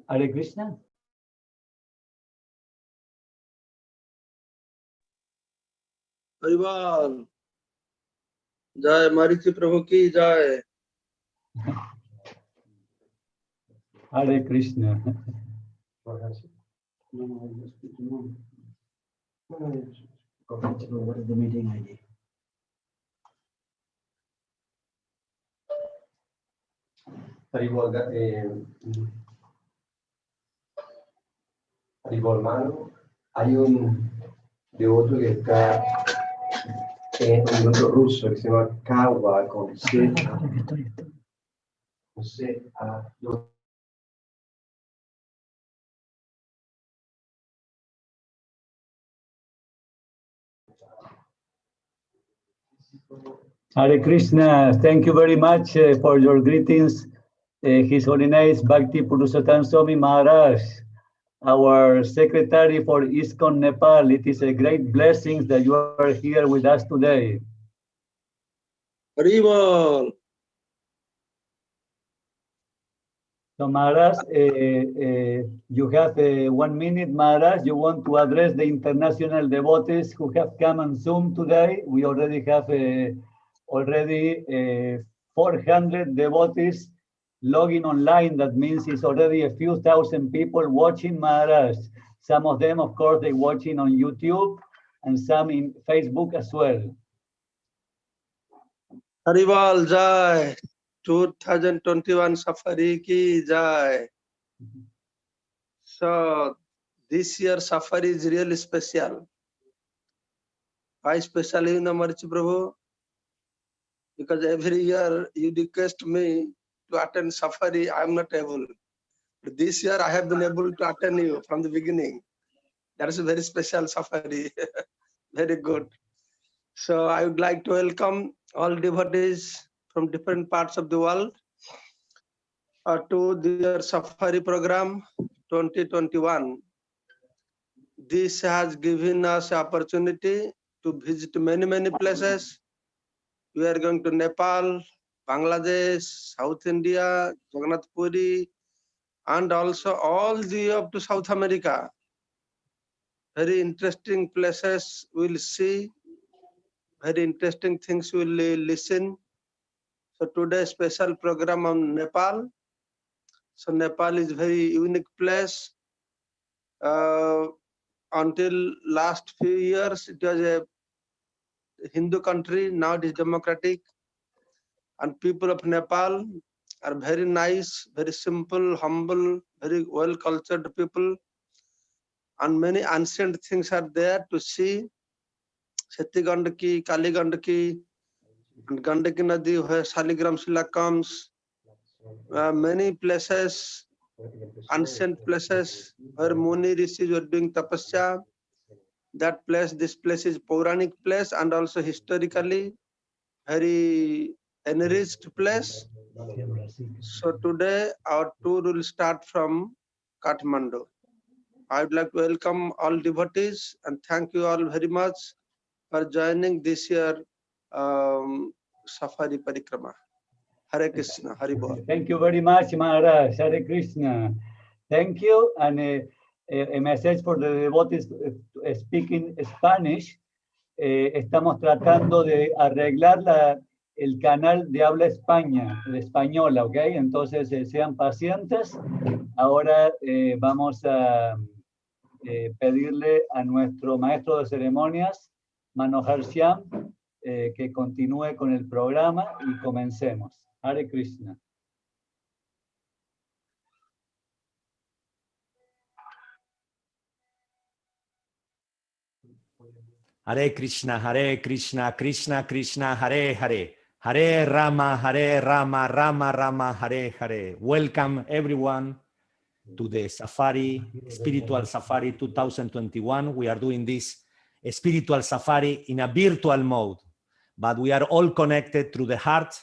Hare Krishna. Harival. Jai Marichi Prabhu ki jai. Hare Krishna. What is the meeting ID? Hermano, hay un devoto que está en un devoto ruso que se llama Kawa con C. Con C. Hare Krishna, thank you very much for your greetings. His Holiness Bhakti Purushottam Swami Maharaj, our secretary for ISKCON Nepal. It is a great blessing that you are here with us today. Harival. So Maharaj, you have 1 minute, Maharaj. You want to address the international devotees who have come on Zoom today. We already have 400 devotees logging online. That means it's already a few thousand people watching, Maharaj. Some of them, of course, they're watching on YouTube and some in Facebook as well. Harival jai. 2021 Safari ki jai. So this year Safari is really special. Why special, you know, Marichi Prabhu? Because every year you request me to attend Safari, I am not able. But this year I have been able to attend you from the beginning. That is a very special Safari. Very good. So I would like to welcome all devotees from different parts of the world to their Safari program 2021. This has given us opportunity to visit many places. We are going to Nepal, Bangladesh, South India, Jagannath Puri, and also all the way up to South America. Very interesting places we'll see, very interesting things we'll listen. So today special program on Nepal. So Nepal is very unique place. Until last few years, it was a Hindu country. Now it is democratic. And people of Nepal are very nice, very simple, humble, very well-cultured people. And many ancient things are there to see. Seti Gandaki, Kali Gandaki, and Gandaki Nadi, where Saligram Shila comes. Many places, ancient places, where Muni Rishis were doing tapasya. That place, this place is Puranic place and also historically very enriched place. So today our tour will start from Kathmandu. I would like to welcome all devotees and thank you all very much for joining this year Safari Parikrama. Hare Krishna, Hari Bol. Thank you very much, Maharaj. Hare Krishna. Thank you. And a message for the devotees speaking Spanish. Estamos tratando de arreglar el canal de habla española, ¿ok? Entonces sean pacientes. Ahora vamos a pedirle a nuestro maestro de ceremonias, Manohar Shyam, que continúe con el programa y comencemos. Hare Krishna. Hare Krishna, Krishna Krishna, Hare Hare, Hare Rama, Rama Rama, Hare Hare. Welcome everyone to the Safari, Spiritual Safari 2021. We are doing this spiritual safari in a virtual mode, but we are all connected through the heart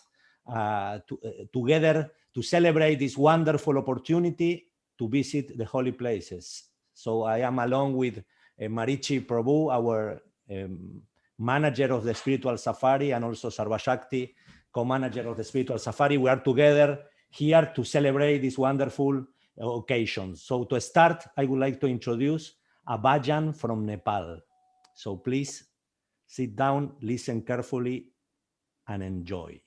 together to celebrate this wonderful opportunity to visit the holy places. So I am along with Marichi Prabhu, our manager of the spiritual safari, and also Sarvashakti, co-manager of the Spiritual Safari. We are together here to celebrate this wonderful occasion. So to start, I would like to introduce a bhajan from Nepal. So please sit down, listen carefully, and enjoy.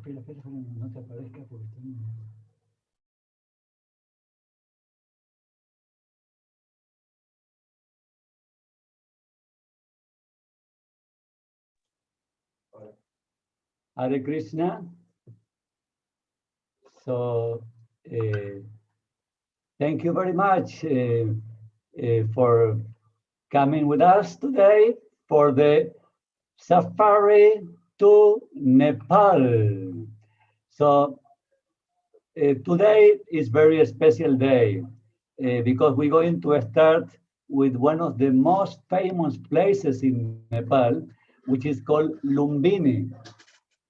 espera, no te aparezca porque estoy... Hare Krishna. So, thank you very much for coming with us today for the safari to Nepal. So, today is very special day because we're going to start with one of the most famous places in Nepal, which is called Lumbini.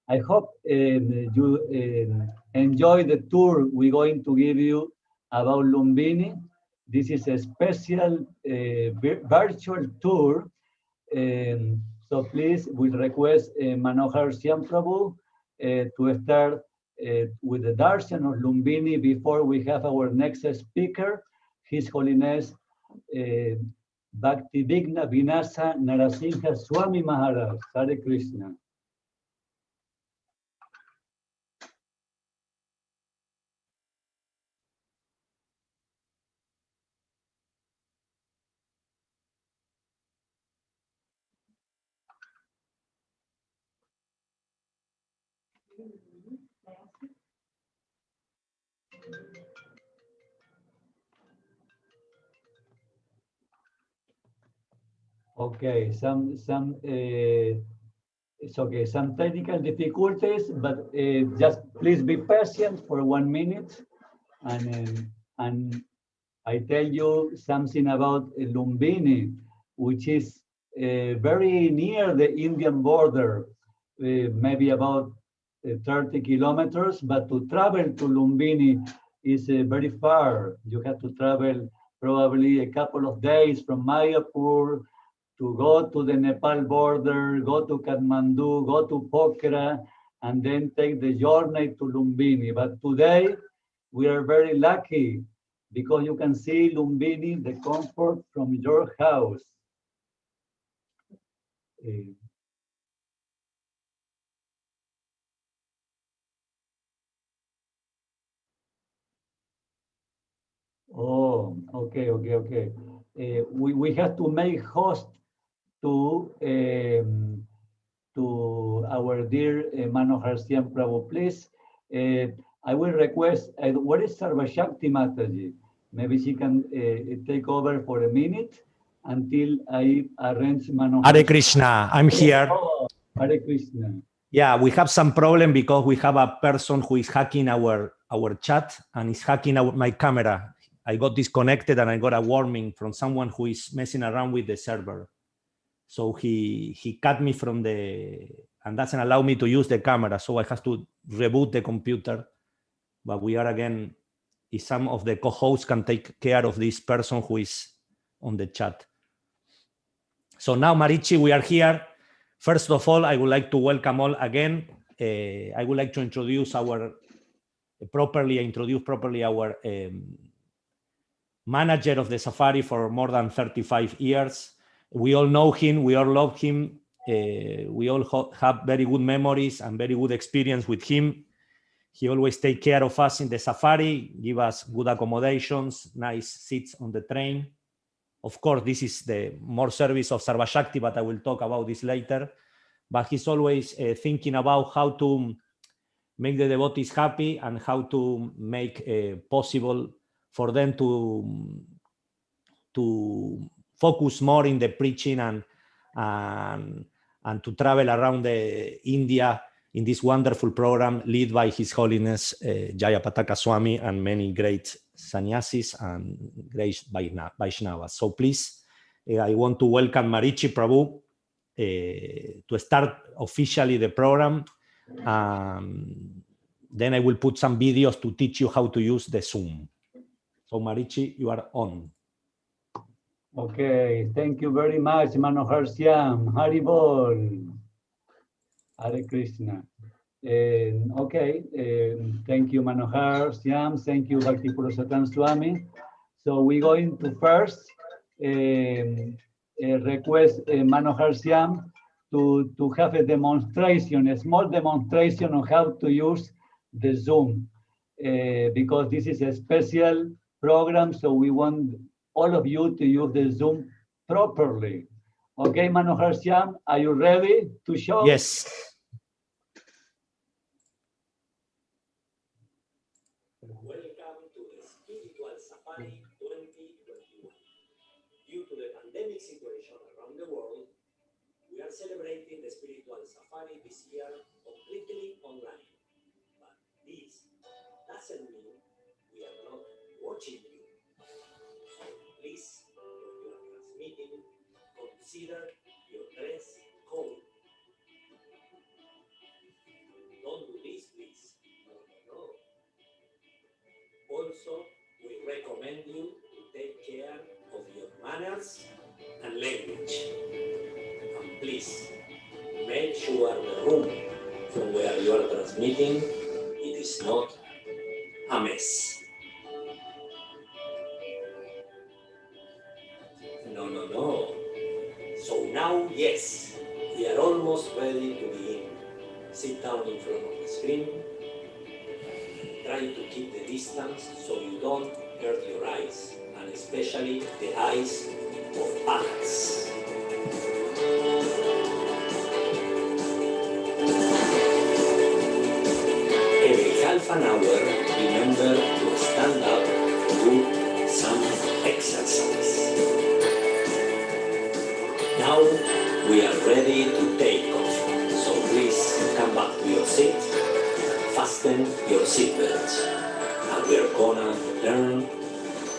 I hope you enjoy the tour we're going to give you about Lumbini. This is a special virtual tour. So please, we request Manohar Shyam Prabhu to start with the darshan of Lumbini before we have our next speaker, His Holiness Bhakti Vigna Vinasa Narasingha Swami Maharaj. Hare Krishna. Okay, it's okay. Some technical difficulties, but just please be patient for 1 minute, and I tell you something about Lumbini, which is very near the Indian border, maybe about 30 kilometers. But to travel to Lumbini is very far. You have to travel probably a couple of days from Mayapur to go to the Nepal border, go to Kathmandu, go to Pokhara, and then take the journey to Lumbini. But today, we are very lucky because you can see Lumbini, the comfort from your house. Oh, okay. We have to make host to our dear Manohar Shyam Prabhu. Please, I will request, what is Sarvashakti Mataji? Maybe she can take over for a minute until I arrange Manohar. Hare Krishna, I'm here. Oh, Hare Krishna. Yeah, we have some problem because we have a person who is hacking our chat and is hacking my camera. I got disconnected and I got a warning from someone who is messing around with the server. So he cut me from and doesn't allow me to use the camera. So I have to reboot the computer. But we are again, if some of the co-hosts can take care of this person who is on the chat. So now, Marichi, we are here. First of all, I would like to welcome all again. I would like to introduce properly our manager of the safari for more than 35 years. We all know him, we all love him. We all have very good memories and very good experience with him. He always take care of us in the safari, give us good accommodations, nice seats on the train. Of course, this is the more service of Sarvashakti, but I will talk about this later. But he's always thinking about how to make the devotees happy and how to make possible for them to focus more in the preaching and to travel around India in this wonderful program led by His Holiness Jayapataka Swami and many great sannyasis and great Vaishnavas. So please, I want to welcome Marichi Prabhu to start officially the program. Then I will put some videos to teach you how to use the Zoom. So Marichi, you are on. Okay, thank you very much, Manohar Shyam. Hari Bol. Hare Krishna. Okay, thank you, Manohar Shyam. Thank you, Bhakti Purushottam Swami. So we're going to first request Manohar Shyam to have a demonstration, a small demonstration on how to use the Zoom, because this is a special program, so we want all of you to use the Zoom properly. Okay, Manohar Shyam, are you ready to show? Yes. Welcome to the Spiritual Safari 2021. Due to the pandemic situation around the world, we are celebrating the Spiritual Safari this year completely online. But this doesn't mean we are not watching you. So please, when you are transmitting, consider your dress code. Don't do this, please. No. Also, we recommend you to take care of your manners and language. And please, make sure the room from where you are transmitting, it is not a mess. No. So now, yes, we are almost ready to begin. Sit down in front of the screen. Try to keep the distance so you don't hurt your eyes, and especially the eyes of others. Every half an hour, remember to stand up and do some exercise. Now we are ready to take off, so please come back to your seat. Fasten your seatbelts, and we are gonna learn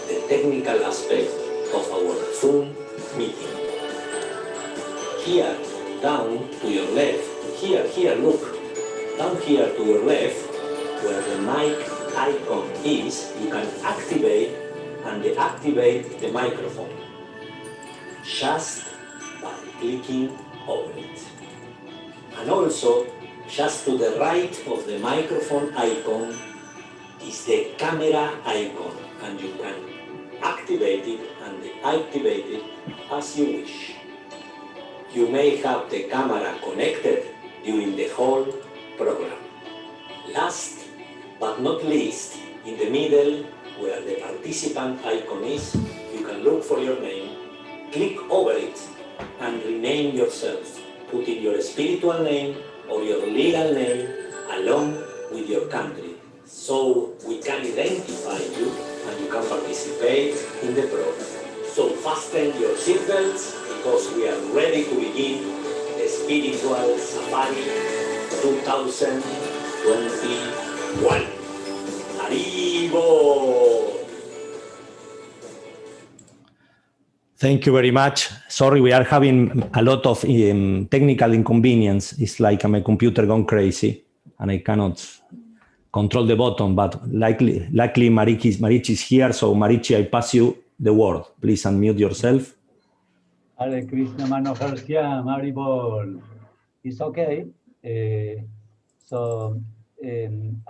the technical aspect of our Zoom meeting. Here, down to your left, here, look, down here to your left, where the mic icon is, you can activate and deactivate the microphone, just by clicking over it. And also, just to the right of the microphone icon is the camera icon, and you can activate it and deactivate it as you wish. You may have the camera connected during the whole program. Last but not least, in the middle where the participant icon is, you can look for your name, click over it, and rename yourself, putting your spiritual name or your legal name along with your country, so we can identify you and you can participate in the program. So fasten your seatbelts, because we are ready to begin the Spiritual Safari 2021. Arrivo! Thank you very much. Sorry, we are having a lot of technical inconvenience. It's like my computer gone crazy and I cannot control the button, but luckily Marichi is here. So Marichi, I pass you the word. Please unmute yourself. Hare Krishna Manohar Shyam, Haribol. It's okay.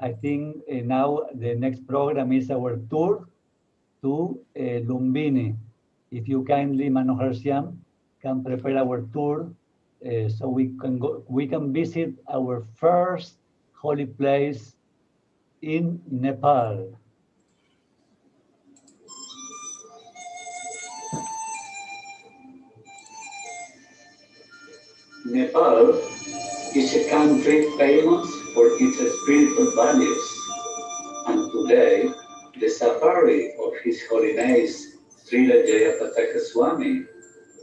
I think now the next program is our tour to Lumbini. If you kindly, Manohar Shyam, can prepare our tour so we can visit our first holy place in Nepal. Nepal is a country famous for its spiritual values, and today the safari of His Holiness Srila Jayapataka Swami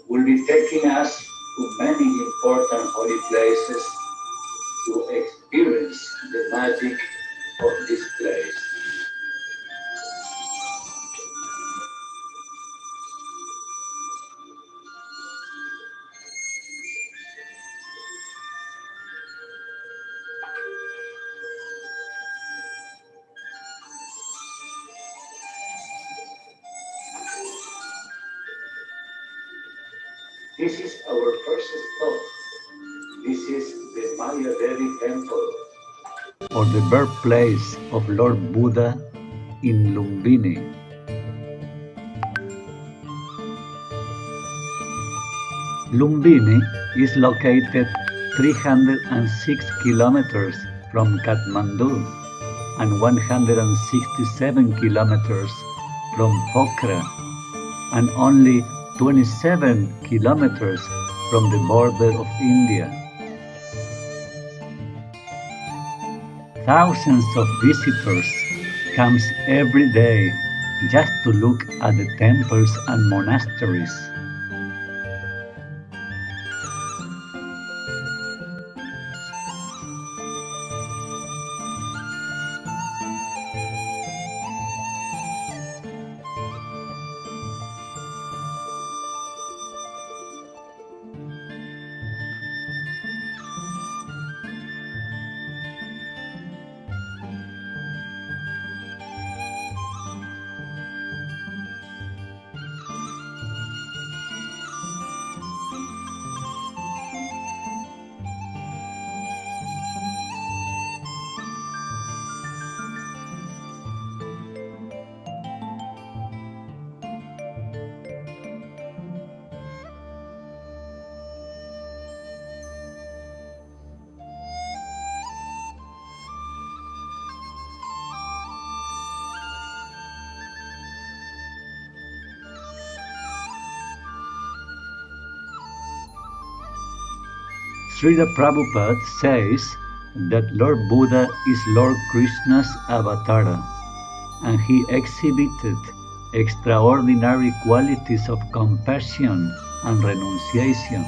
will be taking us to many important holy places to experience the magic of this place. This is our first stop. This is the Maya Deli temple, or the birthplace of Lord Buddha in Lumbini. Lumbini is located 306 kilometers from Kathmandu and 167 kilometers from Pokhara and only 27 kilometers from the border of India. Thousands of visitors come every day just to look at the temples and monasteries. Srila Prabhupada says that Lord Buddha is Lord Krishna's avatar, and he exhibited extraordinary qualities of compassion and renunciation.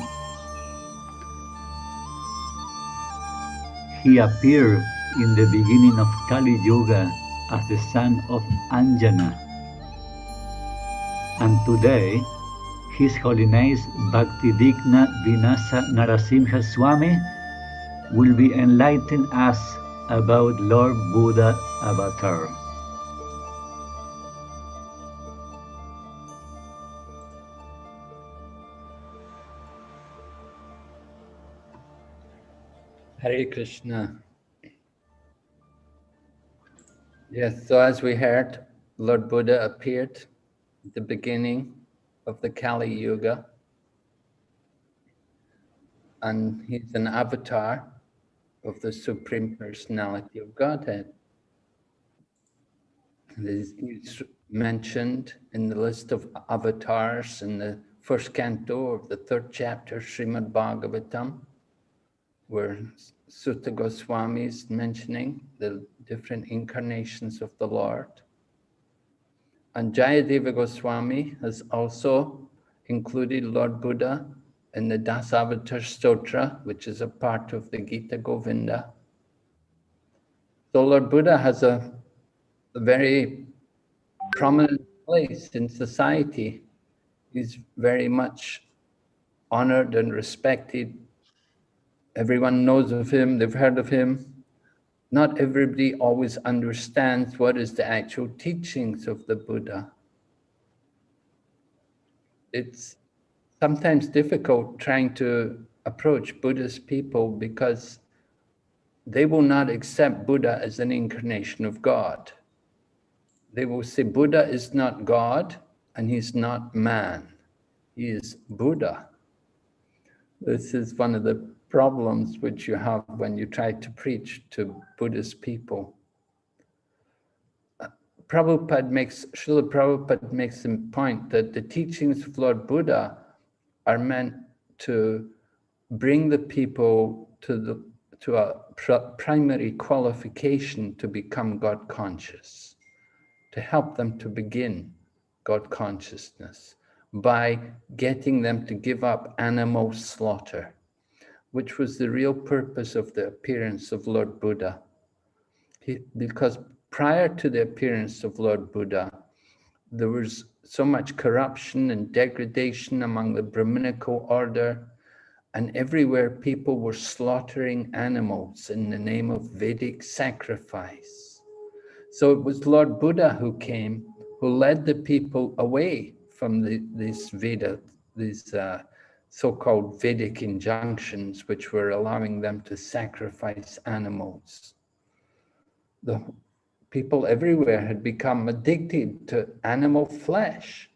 He appeared in the beginning of Kali Yuga as the son of Anjana, and today His Holiness Bhaktidigna Vinasa Narasimha Swami will be enlightening us about Lord Buddha Avatar. Hare Krishna. Yes, so as we heard, Lord Buddha appeared at the beginning of the Kali Yuga, and he's an avatar of the Supreme Personality of Godhead. He's mentioned in the list of avatars in the first canto of the third chapter, Srimad Bhagavatam, where Sutta Goswami is mentioning the different incarnations of the Lord. And Jayadeva Goswami has also included Lord Buddha in the Dasavatar Stotra, which is a part of the Gita Govinda. So Lord Buddha has a very prominent place in society. He's very much honored and respected. Everyone knows of him, they've heard of him. Not everybody always understands what is the actual teachings of the Buddha. It's sometimes difficult trying to approach Buddhist people because they will not accept Buddha as an incarnation of God. They will say Buddha is not God and he's not man. He is Buddha. This is one of the problems which you have when you try to preach to Buddhist people. Srila Prabhupada makes the point that the teachings of Lord Buddha are meant to bring the people to a primary qualification to become God conscious, to help them to begin God consciousness by getting them to give up animal slaughter, which was the real purpose of the appearance of Lord Buddha. Because prior to the appearance of Lord Buddha, there was so much corruption and degradation among the Brahminical order, and everywhere people were slaughtering animals in the name of Vedic sacrifice. So it was Lord Buddha who came, who led the people away from these so-called Vedic injunctions, which were allowing them to sacrifice animals. The people everywhere had become addicted to animal flesh.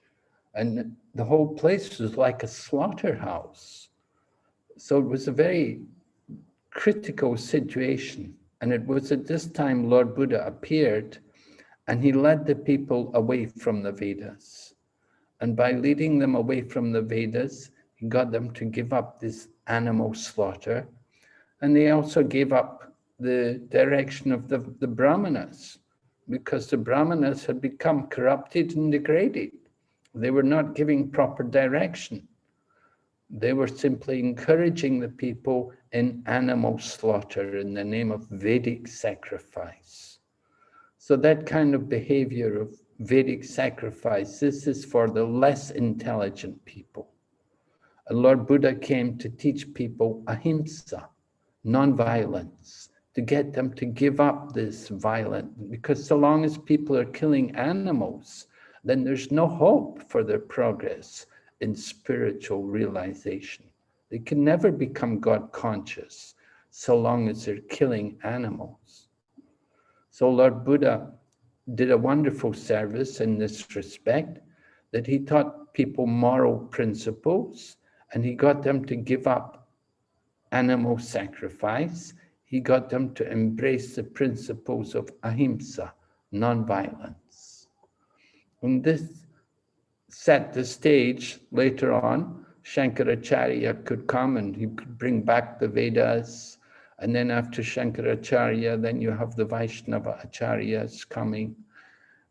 And the whole place was like a slaughterhouse. So it was a very critical situation. And it was at this time Lord Buddha appeared, and he led the people away from the Vedas. And by leading them away from the Vedas, he got them to give up this animal slaughter. And they also gave up the direction of the Brahmanas, because the Brahmanas had become corrupted and degraded. They were not giving proper direction. They were simply encouraging the people in animal slaughter in the name of Vedic sacrifice. So that kind of behavior of Vedic sacrifice, this is for the less intelligent people. And Lord Buddha came to teach people ahimsa, non-violence, to get them to give up this violence, because so long as people are killing animals, then there's no hope for their progress in spiritual realization. They can never become God conscious so long as they're killing animals. So Lord Buddha did a wonderful service in this respect, that he taught people moral principles, and he got them to give up animal sacrifice. He got them to embrace the principles of ahimsa, non-violence. And this set the stage. Later on, Shankaracharya could come and he could bring back the Vedas. And then after Shankaracharya, then you have the Vaishnava Acharyas coming.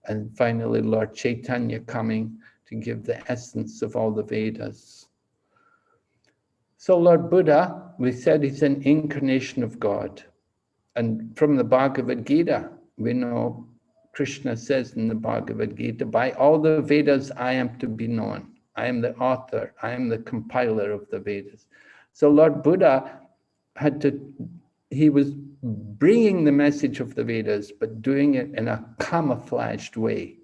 And finally, Lord Chaitanya coming to give the essence of all the Vedas. So Lord Buddha, we said he's an incarnation of God. And from the Bhagavad Gita, we know Krishna says in the Bhagavad Gita, by all the Vedas I am to be known. I am the author, I am the compiler of the Vedas. So Lord Buddha he was bringing the message of the Vedas, but doing it in a camouflaged way,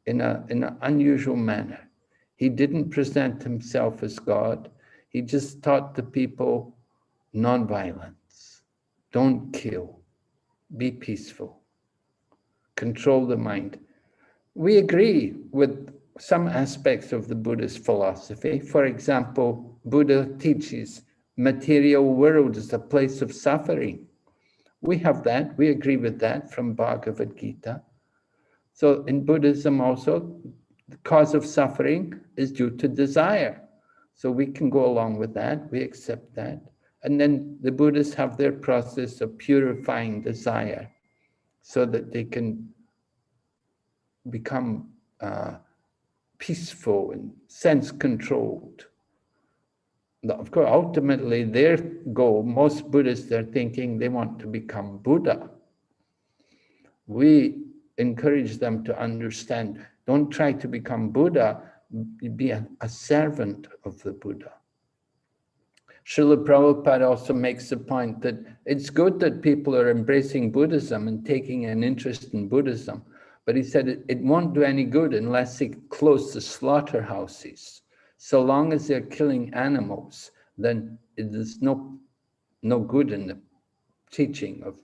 in an unusual manner. He didn't present himself as God. He just taught the people non-violence. Don't kill. Be peaceful. Control the mind. We agree with some aspects of the Buddhist philosophy. For example, Buddha teaches material world is a place of suffering. We have that. We agree with that from Bhagavad Gita. So in Buddhism also, the cause of suffering is due to desire. So we can go along with that, we accept that. And then the Buddhists have their process of purifying desire so that they can become peaceful and sense-controlled. Of course, ultimately their goal, most Buddhists are thinking they want to become Buddha. We encourage them to understand, don't try to become Buddha, be a servant of the Buddha. Srila Prabhupada also makes the point that it's good that people are embracing Buddhism and taking an interest in Buddhism, but he said it won't do any good unless they close the slaughterhouses. So long as they're killing animals, then there's no good in the teaching of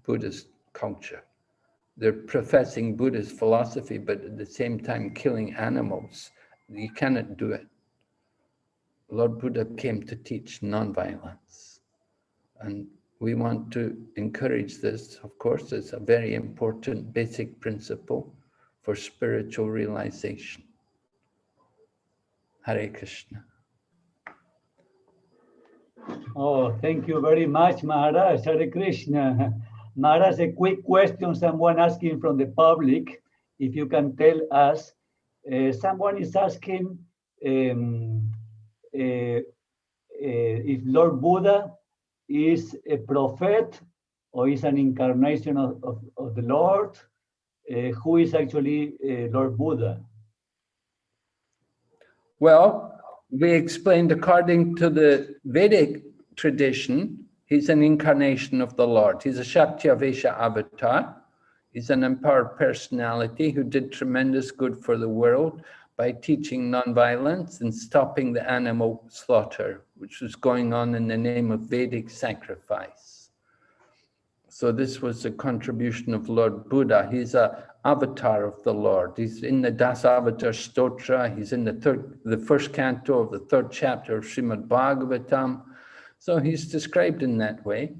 Buddhist culture. They're professing Buddhist philosophy, but at the same time killing animals. You cannot do it. Lord Buddha came to teach non-violence. And we want to encourage this, of course, it's a very important basic principle for spiritual realization. Hare Krishna. Oh, thank you very much, Maharaj. Hare Krishna. Maharaj, a quick question, someone asking from the public, if you can tell us. Someone is asking if Lord Buddha is a prophet or is an incarnation of the Lord. Who is actually Lord Buddha? Well, we explained according to the Vedic tradition, he's an incarnation of the Lord. He's a Shaktavesha avatar. He's an empowered personality who did tremendous good for the world by teaching nonviolence and stopping the animal slaughter, which was going on in the name of Vedic sacrifice. So this was the contribution of Lord Buddha. He's an avatar of the Lord. He's in the Dasavatar Stotra. He's in the first canto of the 3rd chapter of Srimad Bhagavatam. So he's described in that way.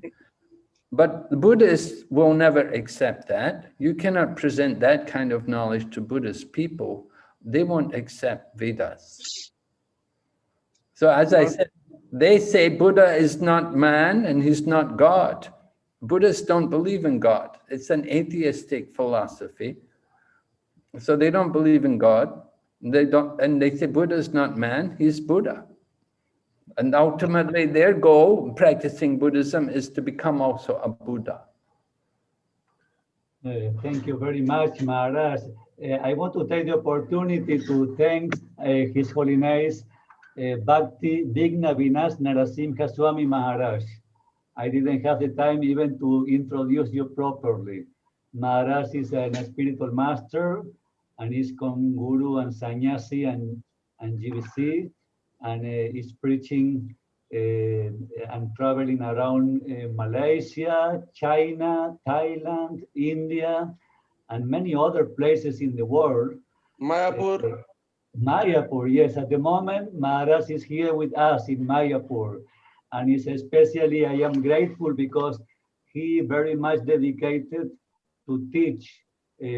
But the Buddhists will never accept that. You cannot present that kind of knowledge to Buddhist people. They won't accept Vedas. So as I said, they say Buddha is not man and he's not God. Buddhists don't believe in God. It's an atheistic philosophy. So they don't believe in God. They say Buddha is not man, he's Buddha. And ultimately their goal in practicing Buddhism is to become also a Buddha. Thank you very much, Maharaj. I want to take the opportunity to thank His Holiness Bhakti Vigna Vinas Narasimha Swami Maharaj. I didn't have the time even to introduce you properly. Maharaj is a spiritual master and is Guru and Sannyasi and GBC, and is preaching and traveling around Malaysia, China, Thailand, India, and many other places in the world. Mayapur. Mayapur, yes. At the moment, Maharaj is here with us in Mayapur. And it's especially, I am grateful because he very much dedicated to teach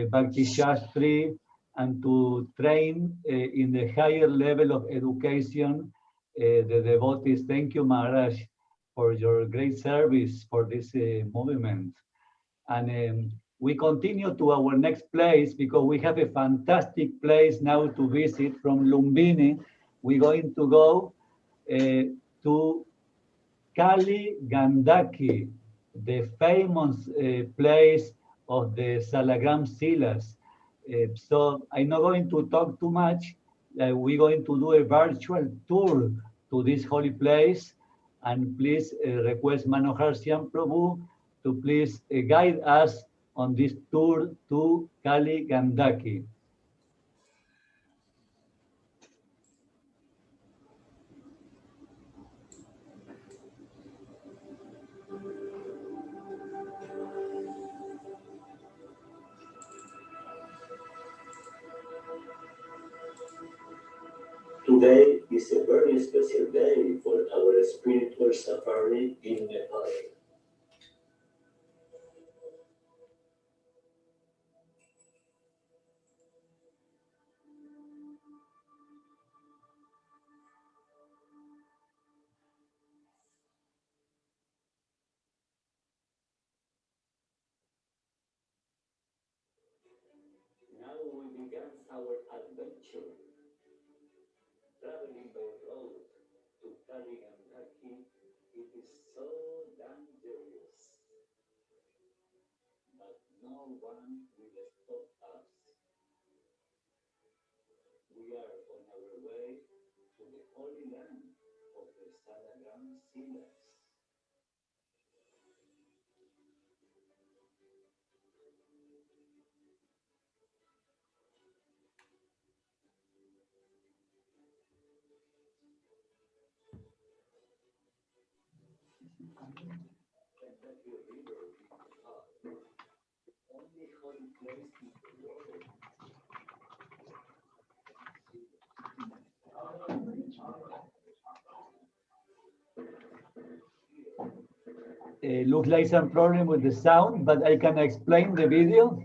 Bhakti Shastri and to train in the higher level of education the devotees. Thank you, Maharaj, for your great service for this movement. And we continue to our next place because we have a fantastic place now to visit from Lumbini. We're going to go to Kali Gandaki, the famous place of the Salagram Silas. So I'm not going to talk too much. We're going to do a virtual tour to this holy place. And please request Manohar Syam Prabhu to please guide us on this tour to Kali Gandaki. Today is a very special day for our spiritual safari in Nepal. Now we begin our adventure. Traveling by road to Kali Gandaki, it is so dangerous. But no one will stop us. We are on our way to the holy land of the Salagram Silas. Gandaki River in Nepal, only holy place in the world. Looks like some problem with the sound, but I can explain the video.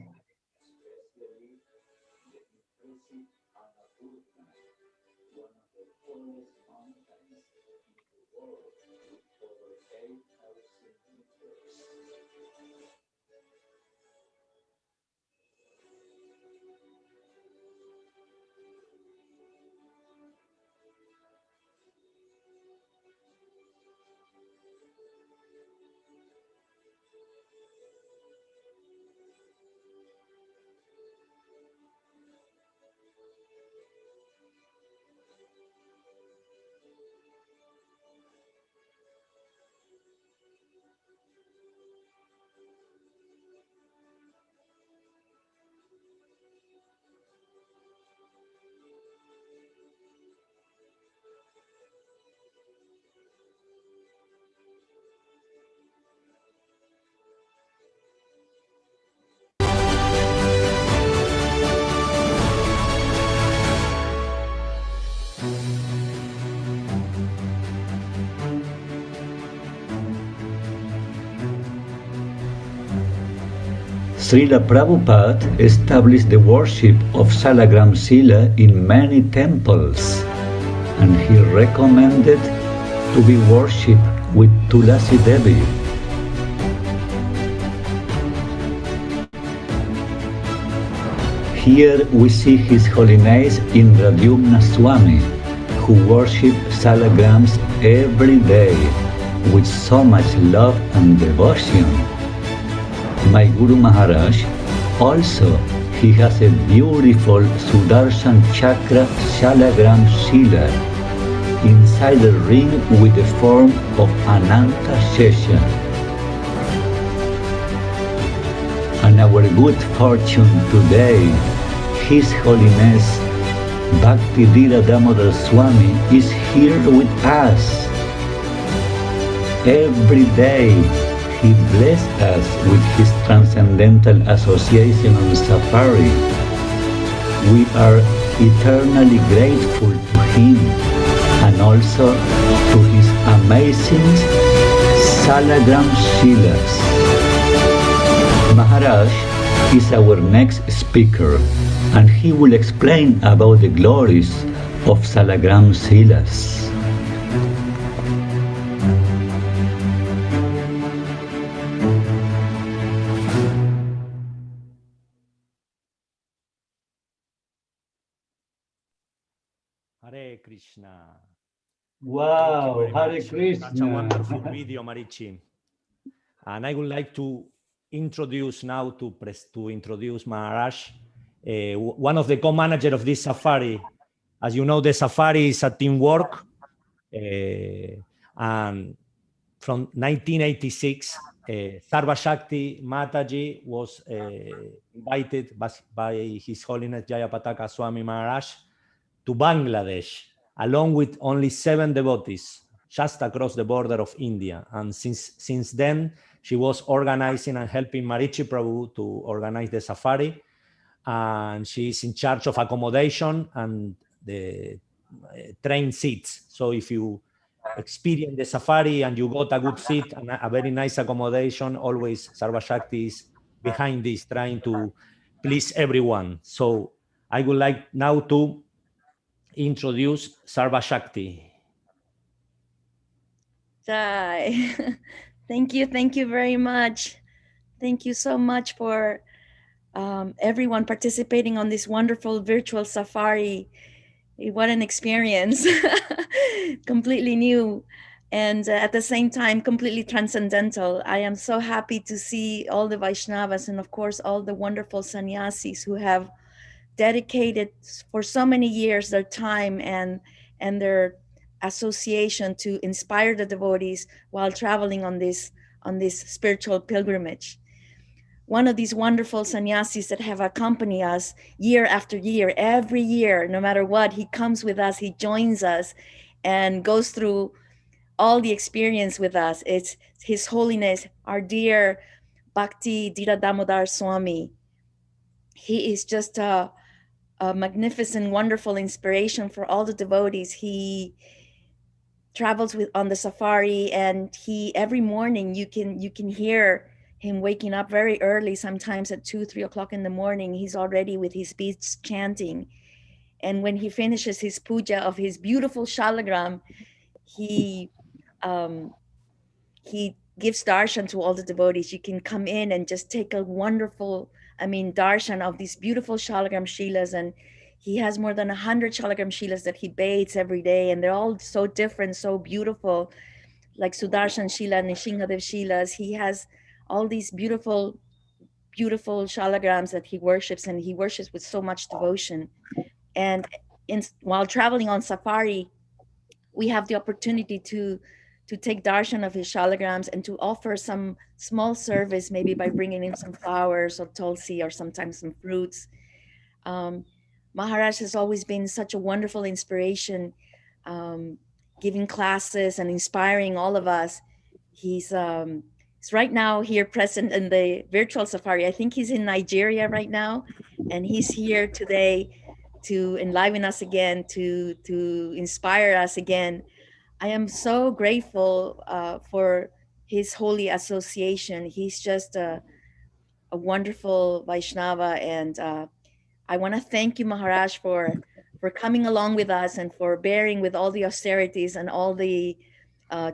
Especially the impressive Annapurna, one of the tallest mountains in the world, with over 8,000 meters. Srila Prabhupada established the worship of Salagram Sila in many temples, and he recommended to be worshipped with Tulasi Devi. Here we see His Holiness Indradyumna Swami, who worshipped salagrams every day with so much love and devotion. My Guru Maharaj also, he has a beautiful Sudarshan Chakra Shalagram Shila inside the ring with the form of Ananta Shesha. And our good fortune today, His Holiness Bhakti Dira Damodar Swami is here with us. Every day he blessed us with his transcendental association on safari. We are eternally grateful to him and also to his amazing Salagram Shilas. Maharaj is our next speaker, and he will explain about the glories of Salagram Silas. Hare Krishna. Wow, Thank you very Hare much. Krishna. Such a wonderful video, Marichi. And I would like to introduce now to introduce Maharaj, one of the co-managers of this safari. As you know, the safari is a teamwork. And from 1986, Sarva Shakti Mataji was invited by His Holiness Jayapataka Swami Maharaj to Bangladesh, along with only 7 devotees, just across the border of India. And since then, she was organizing and helping Marichi Prabhu to organize the safari. And she's in charge of accommodation and the train seats. So if you experience the safari and you got a good seat and a very nice accommodation, always Sarva Shakti is behind this, trying to please everyone. So I would like now to introduce Sarva Shakti. Jai. Thank you very much. Thank you so much for everyone participating on this wonderful virtual safari. What an experience. Completely new and at the same time completely transcendental. I am so happy to see all the Vaishnavas and of course all the wonderful sannyasis who have dedicated for so many years their time and their association to inspire the devotees while traveling on this spiritual pilgrimage. One of these wonderful sannyasis that have accompanied us year after year, every year, no matter what, he comes with us, he joins us and goes through all the experience with us. It's His Holiness, our dear Bhakti Dira Damodar Swami. He is just a magnificent, wonderful inspiration for all the devotees. He travels on the safari, and he every morning you can hear him waking up very early, sometimes at 2-3 o'clock in the morning. He's already with his beads chanting, and when he finishes his puja of his beautiful shalagram, he gives darshan to all the devotees. You can come in and just take a wonderful, darshan of these beautiful shalagram shilas. And he has more than 100 shalagram shilas that he bathes every day. And they're all so different, so beautiful, like Sudarshan Shila, Nishingadev Shilas. He has all these beautiful, beautiful shalagrams that he worships, and he worships with so much devotion. And while traveling on safari, we have the opportunity to take darshan of his shalagrams and to offer some small service, maybe by bringing in some flowers or tulsi or sometimes some fruits. Maharaj has always been such a wonderful inspiration, giving classes and inspiring all of us. He's right now here present in the virtual safari. I think he's in Nigeria right now, and he's here today to enliven us again, to inspire us again. I am so grateful for his holy association. He's just a a wonderful Vaishnava, and I want to thank you, Maharaj, for coming along with us and for bearing with all the austerities and all the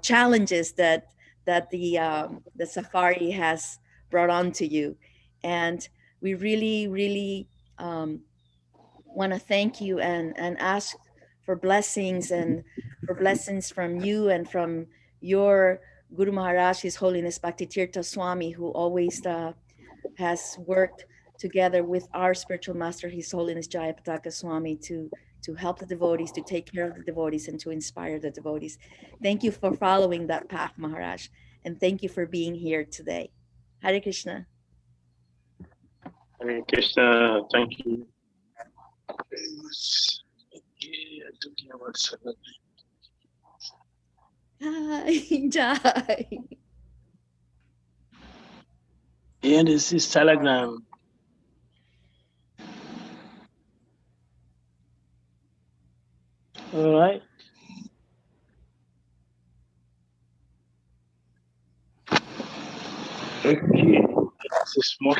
challenges that the safari has brought on to you. And we really want to thank you and ask for blessings, and for blessings from you and from your Guru Maharaj, His Holiness Bhaktitirtha Swami, who always has worked together with our spiritual master, His Holiness Jayapataka Swami, to help the devotees, to take care of the devotees, and to inspire the devotees. Thank you for following that path, Maharaj, and thank you for being here today. Hare Krishna. Hare Krishna, thank you. Jai. And this is Telegram. All right. Okay. This is more.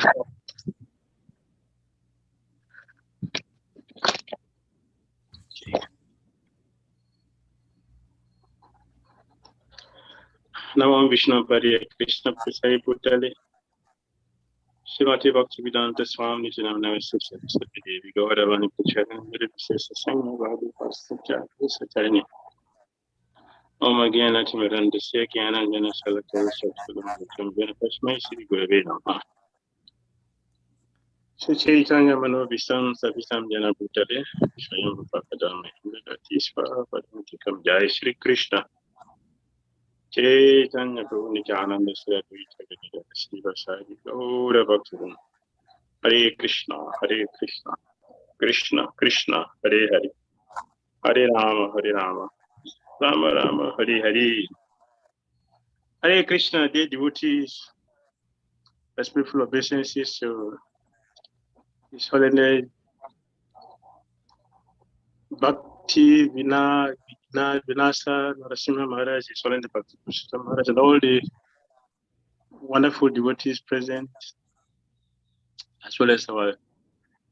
Namo Vishnu Pariya Krishna Prasai Bhutale Shivati Bhakti Vedanta Swami Janam Namaste Saraswati Devi Gauravani Pucharan Miripsesa Sangha Vadi Pasatya Satani Om Agyan Atimirandasya Gyanan Jana Salakaya Satguru Mutam Vena Pasmai Sri Gurave Namaha Chaitanya Mano Visam Savisam Jana Bhutale Swayam Rupa Kadama Hindagati Swaha Padmantikam Jai Shri Krishna Chaitanya Prabhu Nityananda Sri Advaita Gadadhara Srivasadi Gaura Bhaktivedanta Hare Krishna, Krishna Krishna, Hare Hare, Hare Rama, Rama Rama, Hare Hare. Hare Krishna, dear devotees, respectful obeisances to His Holiness Bhakti Vinasa Narasimha Maharaj, His Holiness Bhakti Purushottam Maharaj, and all the wonderful devotees present, as well as our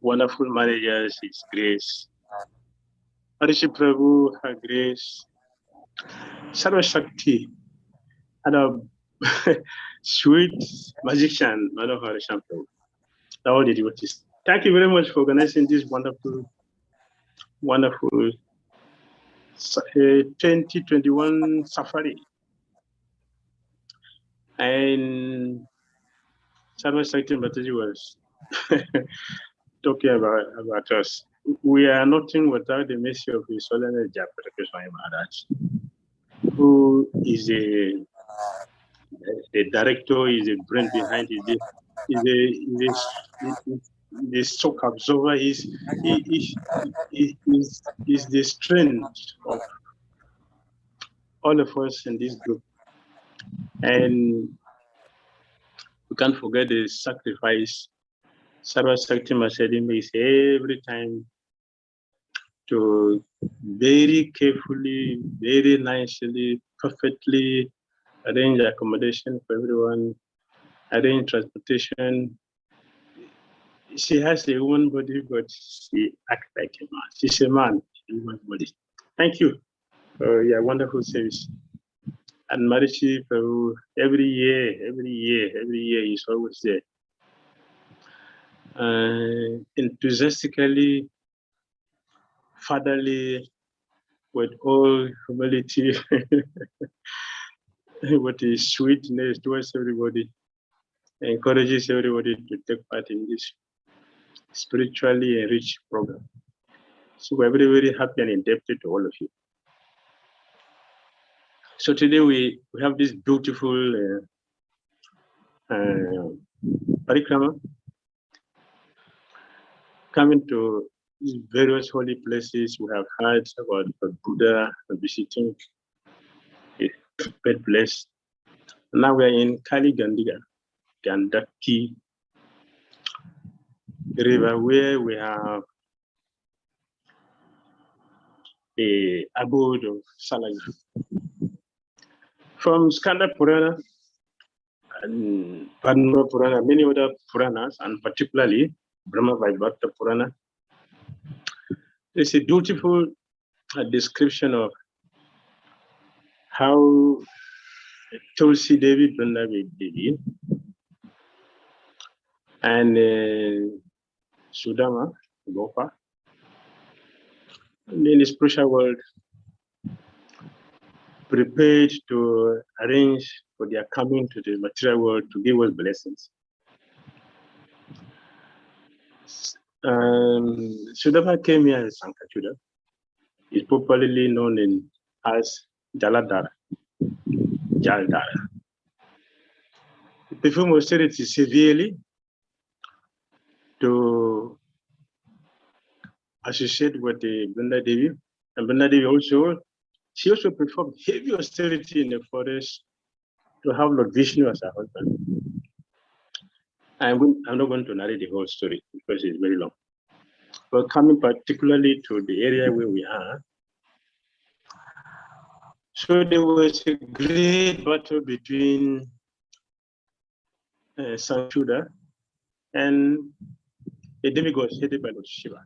wonderful managers, His Grace, Harishi Prabhu, Her Grace, Sarva Shakti, and a sweet magician, Manohar Prabhu. All the devotees. Thank you very much for organizing this wonderful 2021 safari. And Sarva Shakti Mataji was talking about us. We are nothing without the mercy of His Holiness Jayapataka Swami Maharaj, who is the director, is the brain behind it, the shock absorber, is the strength of all of us in this group. And we can't forget the sacrifice Sarva Shakti Masadi makes every time to very carefully, very nicely, perfectly arrange accommodation for everyone, arrange transportation. She has a woman body, but she acts like a man. She's a man, a woman body. Thank you for your wonderful service. And Marichi, every year, is always there. Enthusiastically, fatherly, with all humility, with his sweetness towards everybody, encourages everybody to take part in this spiritually enriched program. So we're very, very happy and indebted to all of you. So today we have this beautiful parikrama coming to these various holy places. We have heard about Buddha visiting his birthplace. Now we are in Gandaki river, where we have the abode of Salaja. From Skanda Purana, and Padma Purana, many other Puranas, and particularly Brahma Vaivarta Purana. There's a beautiful description of how Tulsi Devi, Vrindavi Devi, and Sudama, Gopa, in the spiritual world, prepared to arrange for their coming to the material world to give us blessings. Sudama came here as Sankachuda. Is popularly known as Jaladhara. Jaldara. He performed austerity severely to associate with the Vrinda Devi. And Vrinda Devi also, she also performed heavy austerity in the forest to have Lord Vishnu as her husband. I'm not going to narrate the whole story because it's very long. But coming particularly to the area where we are, so there was a great battle between Sanchuda and a demigod headed by Lord Shiva.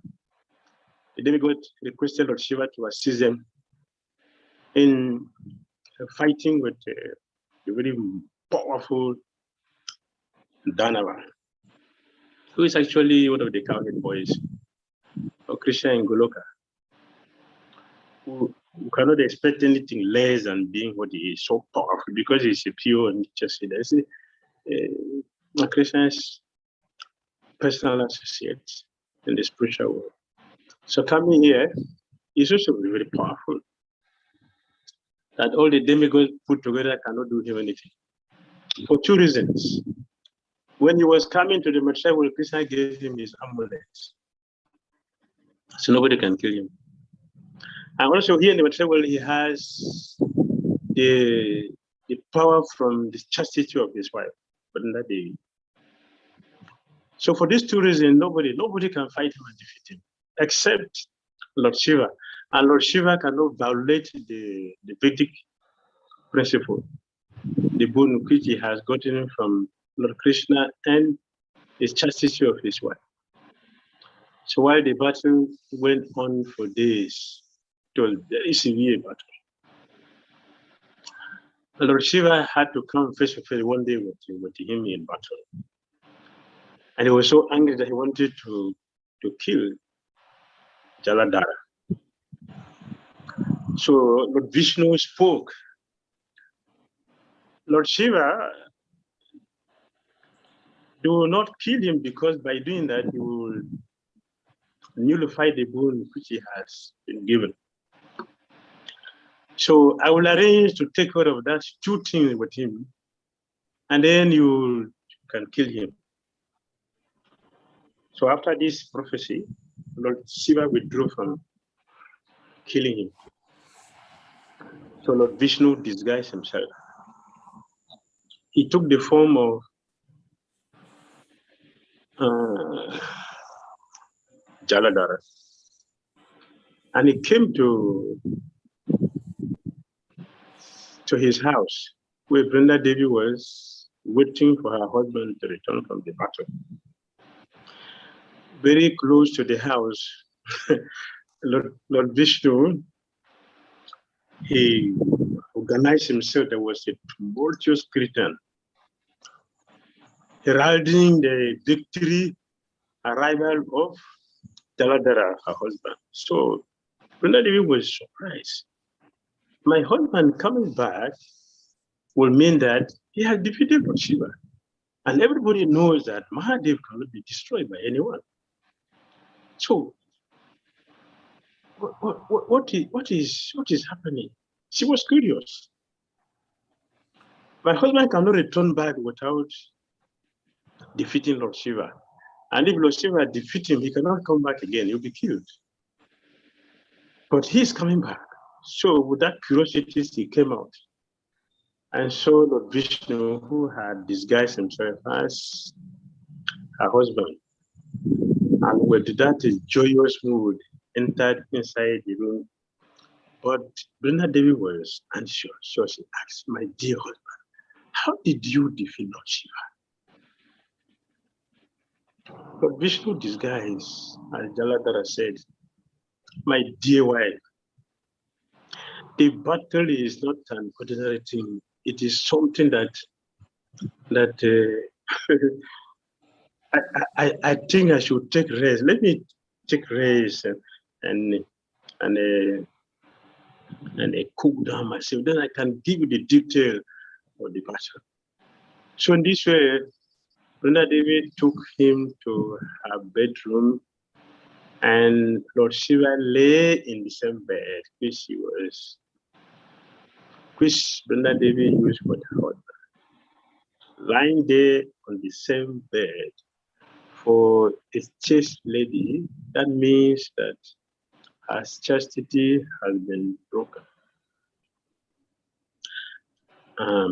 The demigod requested Lord Shiva to assist them in fighting with a very powerful Danava, who is actually one of the cowhead boys of Krishna and Goloka, who cannot expect anything less than being what he is, so powerful, because he's a pure and just Krishna's personal associate in the spiritual world. So coming here is also very powerful. That all the demigods put together cannot do him anything. For two reasons. When he was coming to the material world, Krishna gave him his amulet. So nobody can kill him. And also here in the material world, he has the power from the chastity of his wife. But in that day. So for these two reasons, nobody can fight him and defeat him, except Lord Shiva. And Lord Shiva cannot violate the Vedic principle, the boon which he has gotten from Lord Krishna and his chastity of his wife. So while the battle went on for days, it was a very severe battle. Lord Shiva had to come face to face one day with him in battle. And he was so angry that he wanted to kill Jaladhara. So Lord Vishnu spoke. Lord Shiva, do not kill him, because by doing that, he will nullify the boon which he has been given. So I will arrange to take care of that two things with him, and then you can kill him. So after this prophecy, Lord Shiva withdrew from killing him. So Lord Vishnu disguised himself. He took the form of Jaladhara, and he came to his house, where Vrinda Devi was waiting for her husband to return from the battle. Very close to the house, Lord Vishnu, he organized himself. There was a tumultuous curtain heralding the victory, arrival of Jaladhara, her husband. So Vrinda Devi was surprised. My husband coming back will mean that he has defeated Lord Shiva. And everybody knows that Mahadev cannot be destroyed by anyone. So what is happening? She was curious. My husband cannot return back without defeating Lord Shiva. And if Lord Shiva defeats him, he cannot come back again. He'll be killed. But he's coming back. So with that curiosity, he came out and saw Lord Vishnu, who had disguised himself as her husband. And with that joyous mood, entered inside the room. But Vrinda Devi was anxious. So she asked, my dear husband, how did you defeat Lord Shiva? But Vishnu disguised, as Jaladhara said, my dear wife, the battle is not an ordinary thing. It is something that I think I should take rest. Let me take rest and cool down myself. Then I can give you the detail of the battle. So in this way, Brenda Devi took him to her bedroom, and Lord Shiva lay in the same bed which Brenda Devi used for the husband. Lying there on the same bed for a chaste lady, that means that her chastity has been broken.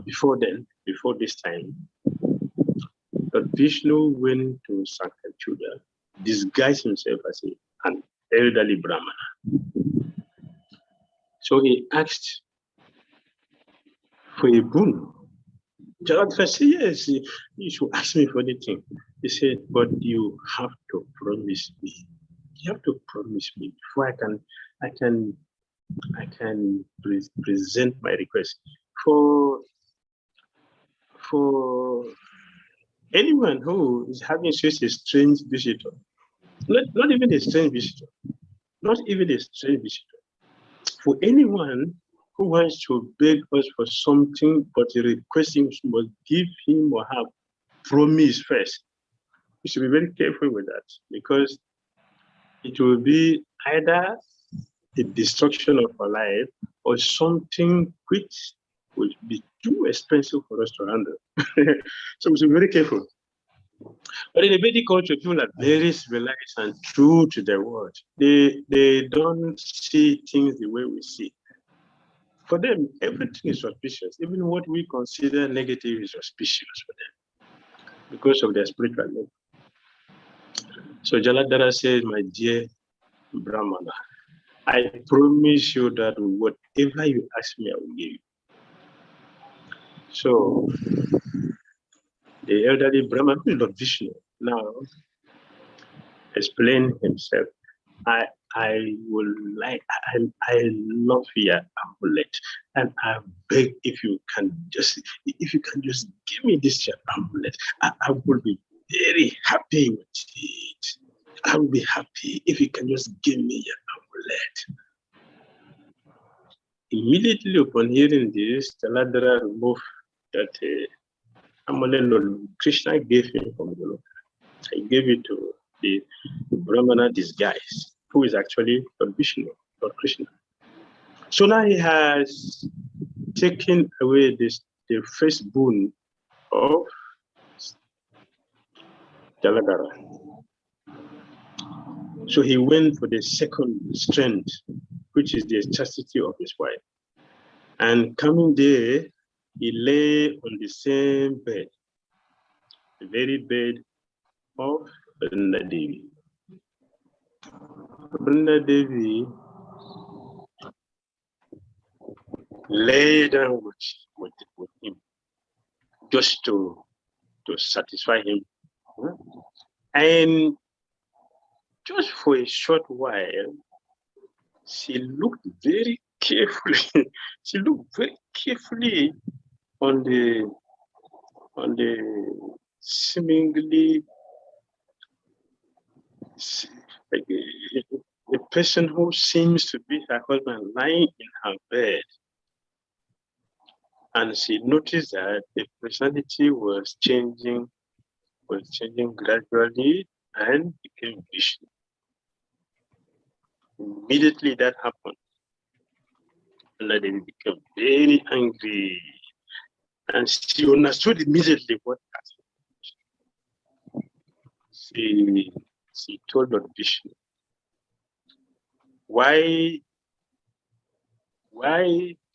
Before this time, Lord Vishnu went to Sankachuda, disguised himself as an elderly Brahmana. So he asked for a boon. Jaladhara said, yes, you should ask me for anything. He said, but you have to promise me. You have to promise me before I can present my request. For anyone who is having such a strange visitor, not even a strange visitor, for anyone who wants to beg us for something, but the request must give him or her promise first. We should be very careful with that, because it will be either the destruction of our life or something which will be too expensive for us to handle. So we should be very careful. But in the Vedic culture, people are very civilized and true to their word. They don't see things the way we see. For them, everything is suspicious. Even what we consider negative is suspicious for them because of their spiritual life. So Jaladhara says, my dear Brahmana, I promise you that whatever you ask me, I will give you. So the elderly Brahmana, Lord Vishnu, now explain himself. I love your amulet, and I beg if you can just give me this your amulet, I will be very happy with it. I will be happy if you can just give me your amulet. Immediately upon hearing this, Jaladhara removed that amulet Lord Krishna gave him from Goloka. He gave it to the Brahmana disguise, who is actually Lord Vishnu, Lord Krishna. So now he has taken away the first boon of Jaladhara. So he went for the second strength, which is the chastity of his wife. And coming there, he lay on the same bed, the very bed of Brenda Devi. Brenda Devi lay down with him just to satisfy him. And just for a short while, she looked very carefully. She looked very carefully on the seemingly like a person who seems to be her husband lying in her bed. And she noticed that the personality was changing gradually and became Vishnu. Immediately that happened, and then became very angry. And she understood immediately what happened. She told Lord Vishnu, why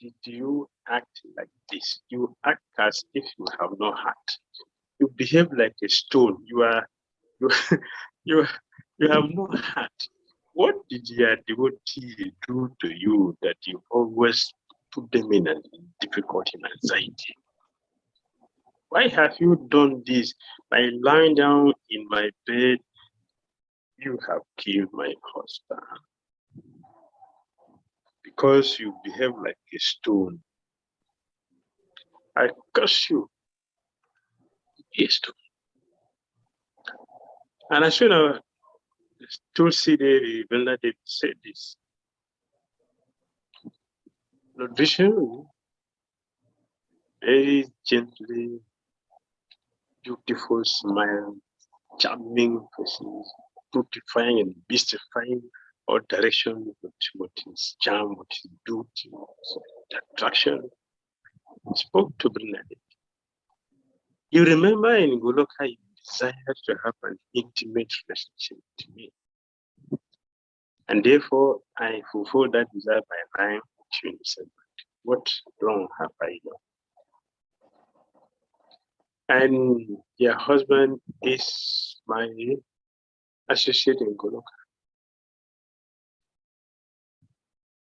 did you act like this? You act as if you have no heart. You behave like a stone. You have no heart. What did your devotee do to you that you always put them in a difficulty and anxiety? Why have you done this? By lying down in my bed, you have killed my husband. Because you behave like a stone, I curse you, a stone. And as soon as Tulsi Devi, Vrinda Devi said this, Lord Vishnu, very gently, beautiful smile, charming faces, beautifying and mystifying all direction with what is charm, what is beauty, attraction. Spoke to Vrinda Devi. You remember in Goloka, you desired to have an intimate relationship with me. And therefore, I fulfill that desire by lying with you in the same bed. What wrong have I done? And your husband is my associate in Goloka.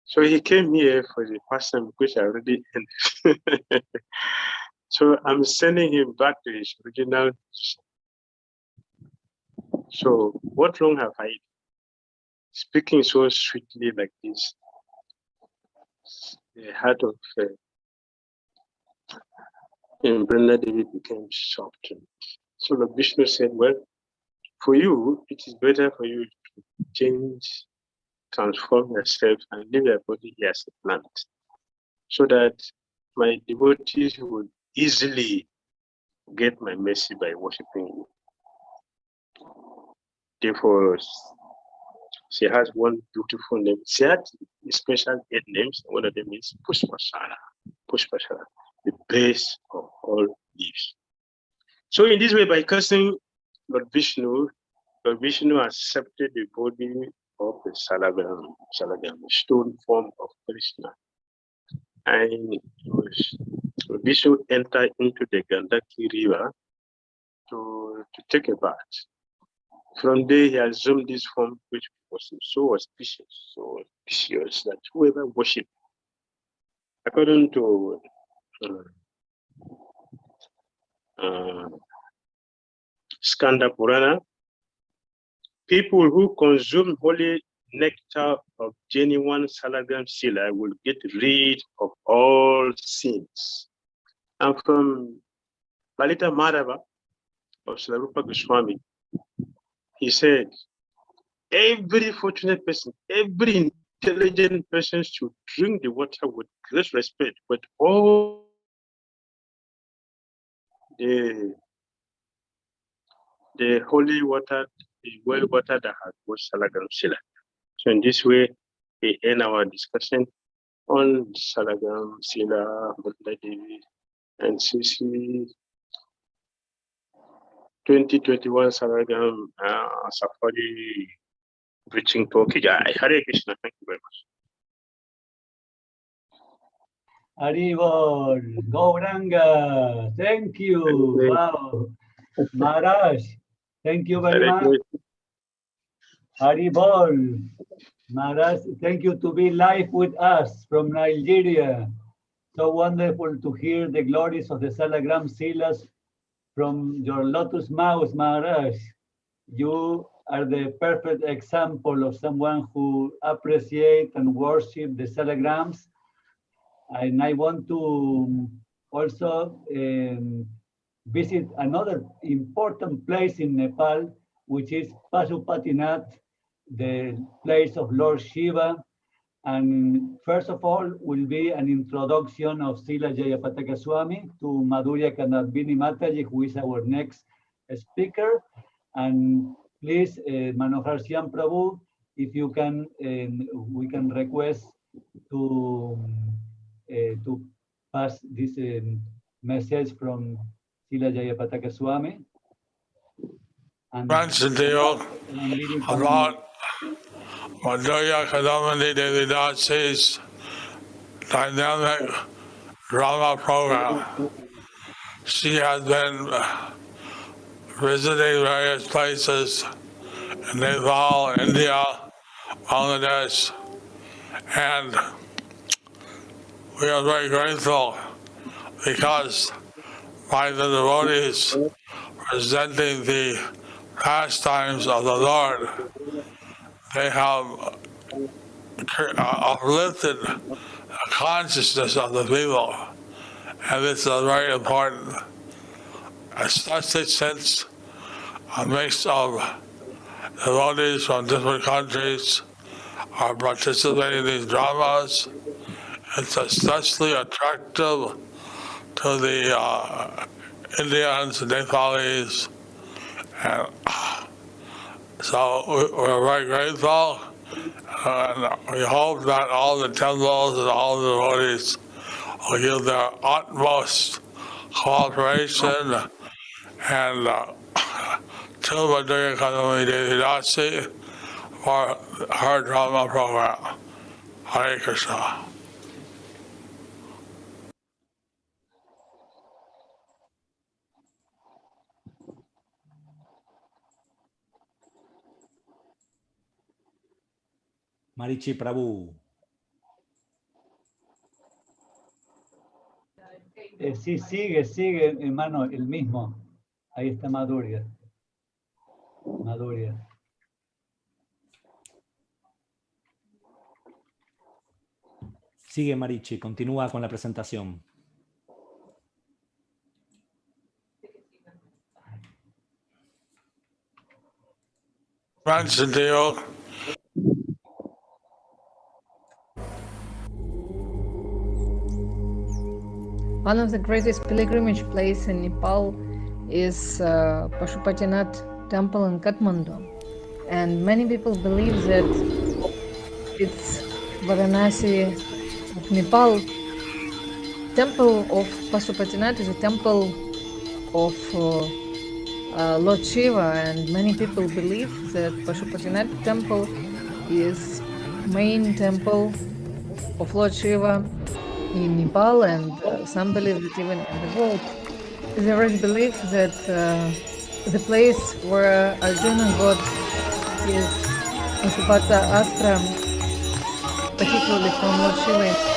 So he came here for the first time, which I already ended. So I'm sending him back to his original. So what wrong have I done? Speaking so sweetly like this, the heart of Brenda Devi became softened. So the Vishnu said, well, for you, it is better for you to change, transform yourself and leave your body here as a plant, so that my devotees would easily get my mercy by worshiping you. Therefore, she has one beautiful name. She had special 8 names. One of them is Pushpashara. Pushpashara, the base of all leaves. So in this way, by cursing Lord Vishnu accepted the body of the Salagram, stone form of Krishna. And Lord Vishnu entered into the Gandaki river to take a bath. From there, he assumed this form, which was so auspicious that whoever worshipped, according to Skanda Purana, people who consume holy nectar of genuine Salagram Sila will get rid of all sins. And from Lalita Madhava of Srilarupa Goswami, he said, every fortunate person, every intelligent person should drink the water with great respect, but all the holy water, the well water that has washed Salagram Sila. So in this way, we end our discussion on Salagram Sila, Buddha Devi, and CC 2021 Salagram Safari preaching talk. Hare Krishna. Thank you very much. Haribol, Gauranga, thank you. Wow. Maharaj, thank you very much. Haribol, Maharaj, thank you to be live with us from Nigeria. So wonderful to hear the glories of the Salagram Silas from your lotus mouth, Maharaj. You are the perfect example of someone who appreciates and worships the Salagrams. And I want to also visit another important place in Nepal, which is Pashupatinath, the place of Lord Shiva. And first of all will be an introduction of Srila Jayapataka Swami to Madhurya Kanadbini Mataji, who is our next speaker. And please, Manohar Shyam Prabhu, if you can, we can request to pass this message from Srila Jayapataka Swami. And mentioned to you about Madhurya Kadamani Devi Dasi's dynamic drama program. She has been visiting various places in Nepal, India, Bangladesh, and we are very grateful because by the devotees presenting the pastimes of the Lord. They have uplifted the consciousness of the people, and this is very important, especially since a mix of devotees from different countries are participating in these dramas. It's especially attractive to the Indians, Nepalis, and so we're very grateful, and we hope that all the temples and all the devotees will give their utmost cooperation and to Madhurya Kadami Devi for her drama program. Hare Krishna. Marichi Prabhu. Sí, sigue, hermano, el mismo. Ahí está Madhurya. Sigue Marichi, continúa con la presentación. One of the greatest pilgrimage places in Nepal is Pashupatinath temple in Kathmandu. And many people believe that it's Varanasi of Nepal. Temple of Pashupatinath is a temple of Lord Shiva, and many people believe that Pashupatinath temple is main temple of Lord Shiva in Nepal, and some believe that even in the world. There is belief that the place where Arjuna got his Pasupata Astra, particularly from Lord Shiva.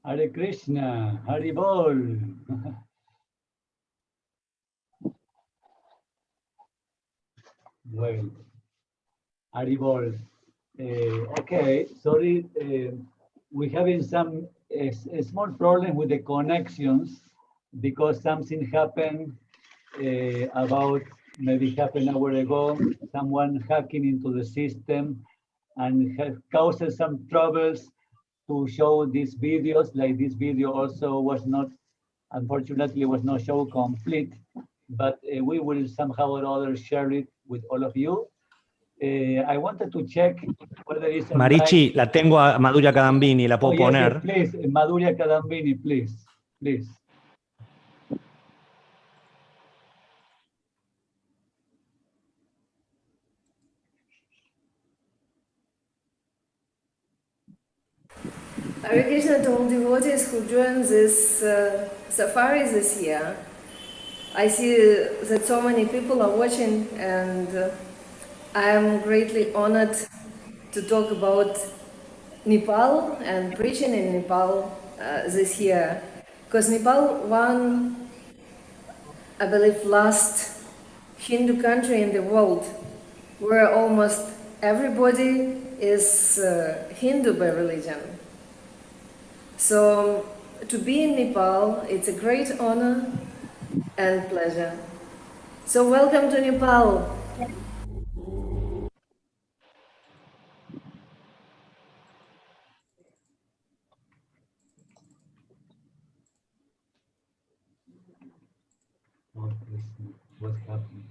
Hare Krishna, Hari Bol. Well, Hari Bol. Okay, sorry, we're having some a small problem with the connections because something happened about maybe half an hour ago, someone hacking into the system and has caused some troubles to show these videos. Like this video also was not, unfortunately, was not show complete, but we will somehow or other share it with all of you. I wanted to check whether it's Marichi, la tengo a Madhurya Kadambini, la puedo yes, poner. Yes, please, Madhurya Kadambini, please. Hare Krishna to all devotees who joined this safari this year. I see that so many people are watching, and I am greatly honored to talk about Nepal and preaching in Nepal this year, because Nepal won, I believe, last Hindu country in the world where almost everybody is Hindu by religion. So to be in Nepal, it's a great honor and pleasure. So welcome to Nepal. What's happening?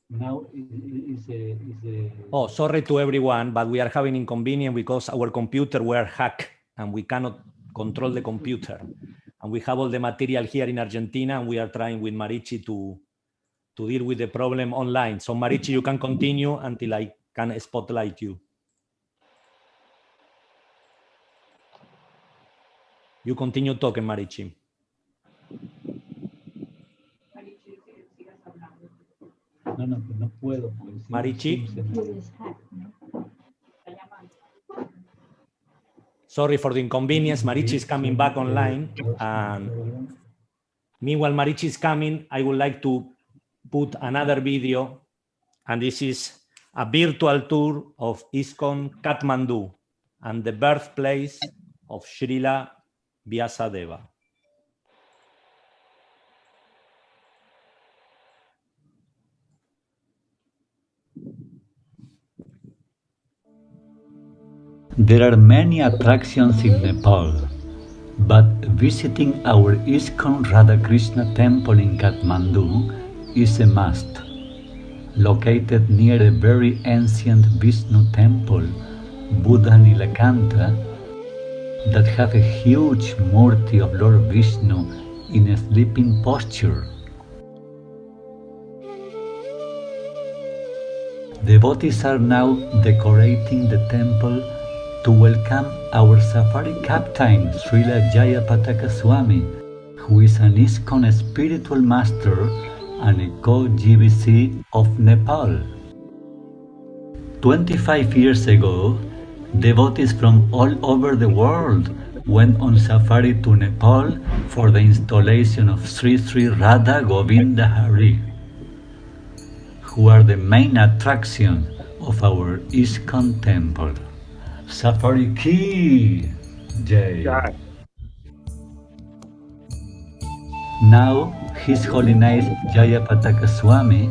Now is a. Oh, sorry to everyone, but we are having inconvenience because our computer were hacked and we cannot control the computer. And we have all the material here in Argentina, and we are trying with Marichi to deal with the problem online. So Marichi, you can continue until I can spotlight you. You continue talking, Marichi. No puedo. Marichi? Sorry for the inconvenience. Marichi is coming back online. And meanwhile, Marichi is coming, I would like to put another video. And this is a virtual tour of ISKCON Kathmandu and the birthplace of Srila Vyasadeva. There are many attractions in Nepal, but visiting our ISKCON Radhakrishna temple in Kathmandu is a must. Located near a very ancient Vishnu temple, Buddha Nilakanta, that have a huge murti of Lord Vishnu in a sleeping posture. Devotees are now decorating the temple to welcome our safari captain, Srila Jayapataka Swami, who is an ISKCON spiritual master and a co-GBC of Nepal. 25 years ago, devotees from all over the world went on safari to Nepal for the installation of Sri Sri Radha Govinda Hari, who are the main attraction of our ISKCON temple. Safari Ki Jai. Now, His Holiness Jayapataka Swami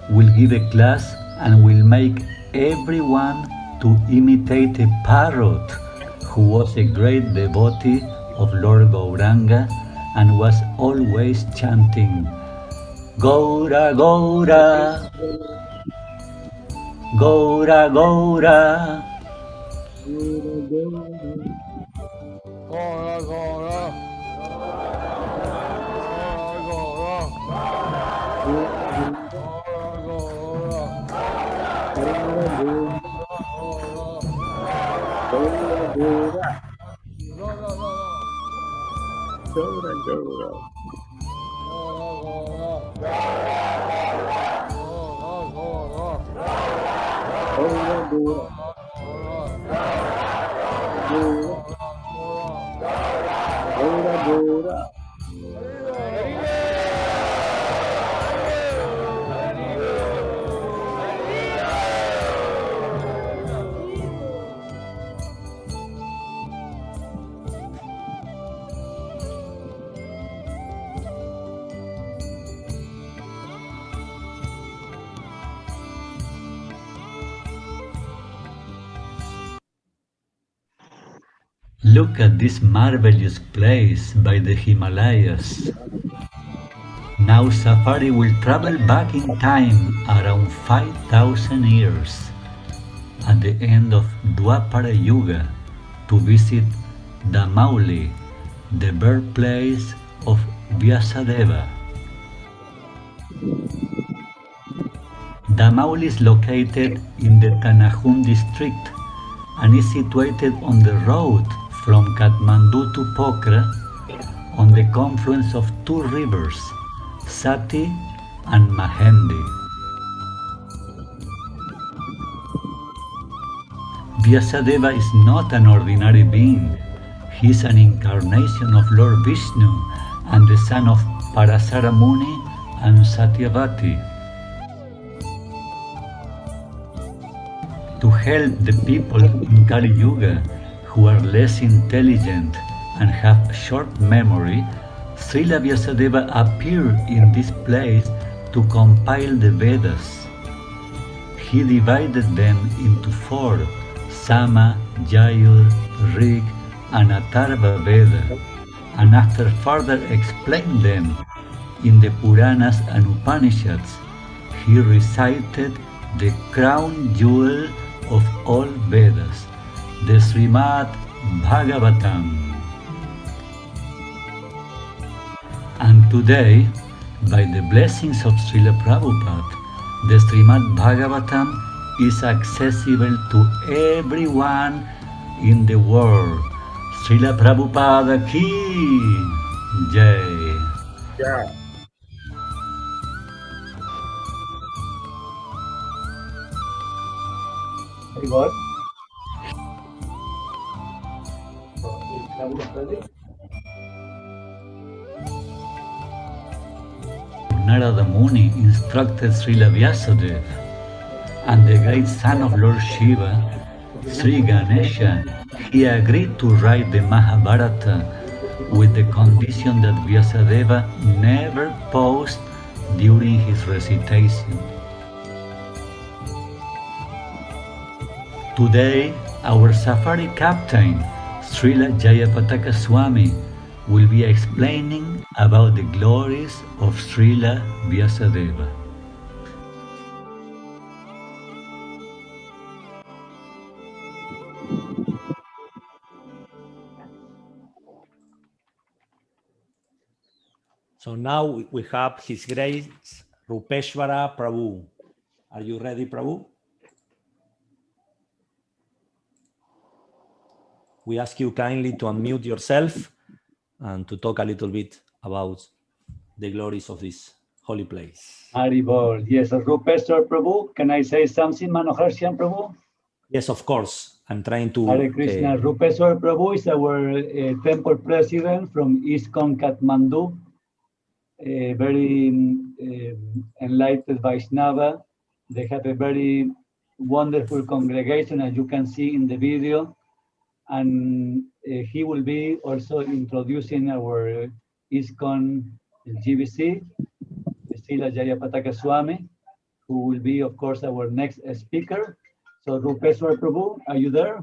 will give a class and will make everyone to imitate a parrot who was a great devotee of Lord Gauranga and was always chanting Gaura Gaura, Gaura Gaura. Look at this marvelous place by the Himalayas. Now Safari will travel back in time around 5,000 years at the end of Dwapara Yuga to visit Damauli, the birthplace of Vyasadeva. Damauli is located in the Tanahun district and is situated on the road from Kathmandu to Pokhara on the confluence of two rivers, Sati and Mahendi. Vyasadeva is not an ordinary being. He is an incarnation of Lord Vishnu and the son of Parasara Muni and Satyavati. To help the people in Kali Yuga who are less intelligent and have short memory, Srila Vyasadeva appeared in this place to compile the Vedas. He divided them into four, Sama, Yajur, Rig, and Atharva Veda, and after further explaining them in the Puranas and Upanishads, he recited the crown jewel of all Vedas, the Srimad Bhagavatam. And today, by the blessings of Srila Prabhupada, the Srimad Bhagavatam is accessible to everyone in the world. Srila Prabhupada ki Jai. Yeah. Very good. Narada Muni instructed Srila Vyasadeva, and the great son of Lord Shiva, Sri Ganesha, he agreed to write the Mahabharata with the condition that Vyasadeva never paused during his recitation. Today, our safari captain, Srila Jayapataka Swami, will be explaining about the glories of Srila Vyasadeva. So now we have His Grace Rupeshwara Prabhu. Are you ready, Prabhu? We ask you kindly to unmute yourself and to talk a little bit about the glories of this holy place. Haribol. Yes, Rupeshwar Prabhu, can I say something, Manoharshan Prabhu? Yes, of course. I'm trying to... Hare Krishna. Rupeshwar Prabhu is our temple president from ISKCON Kathmandu, a very enlightened Vaishnava. They have a very wonderful congregation, as you can see in the video. And he will be also introducing our ISKCON GBC, Srila Jayapataka Swami, who will be, of course, our next speaker. So, Rupeshwar Prabhu, are you there?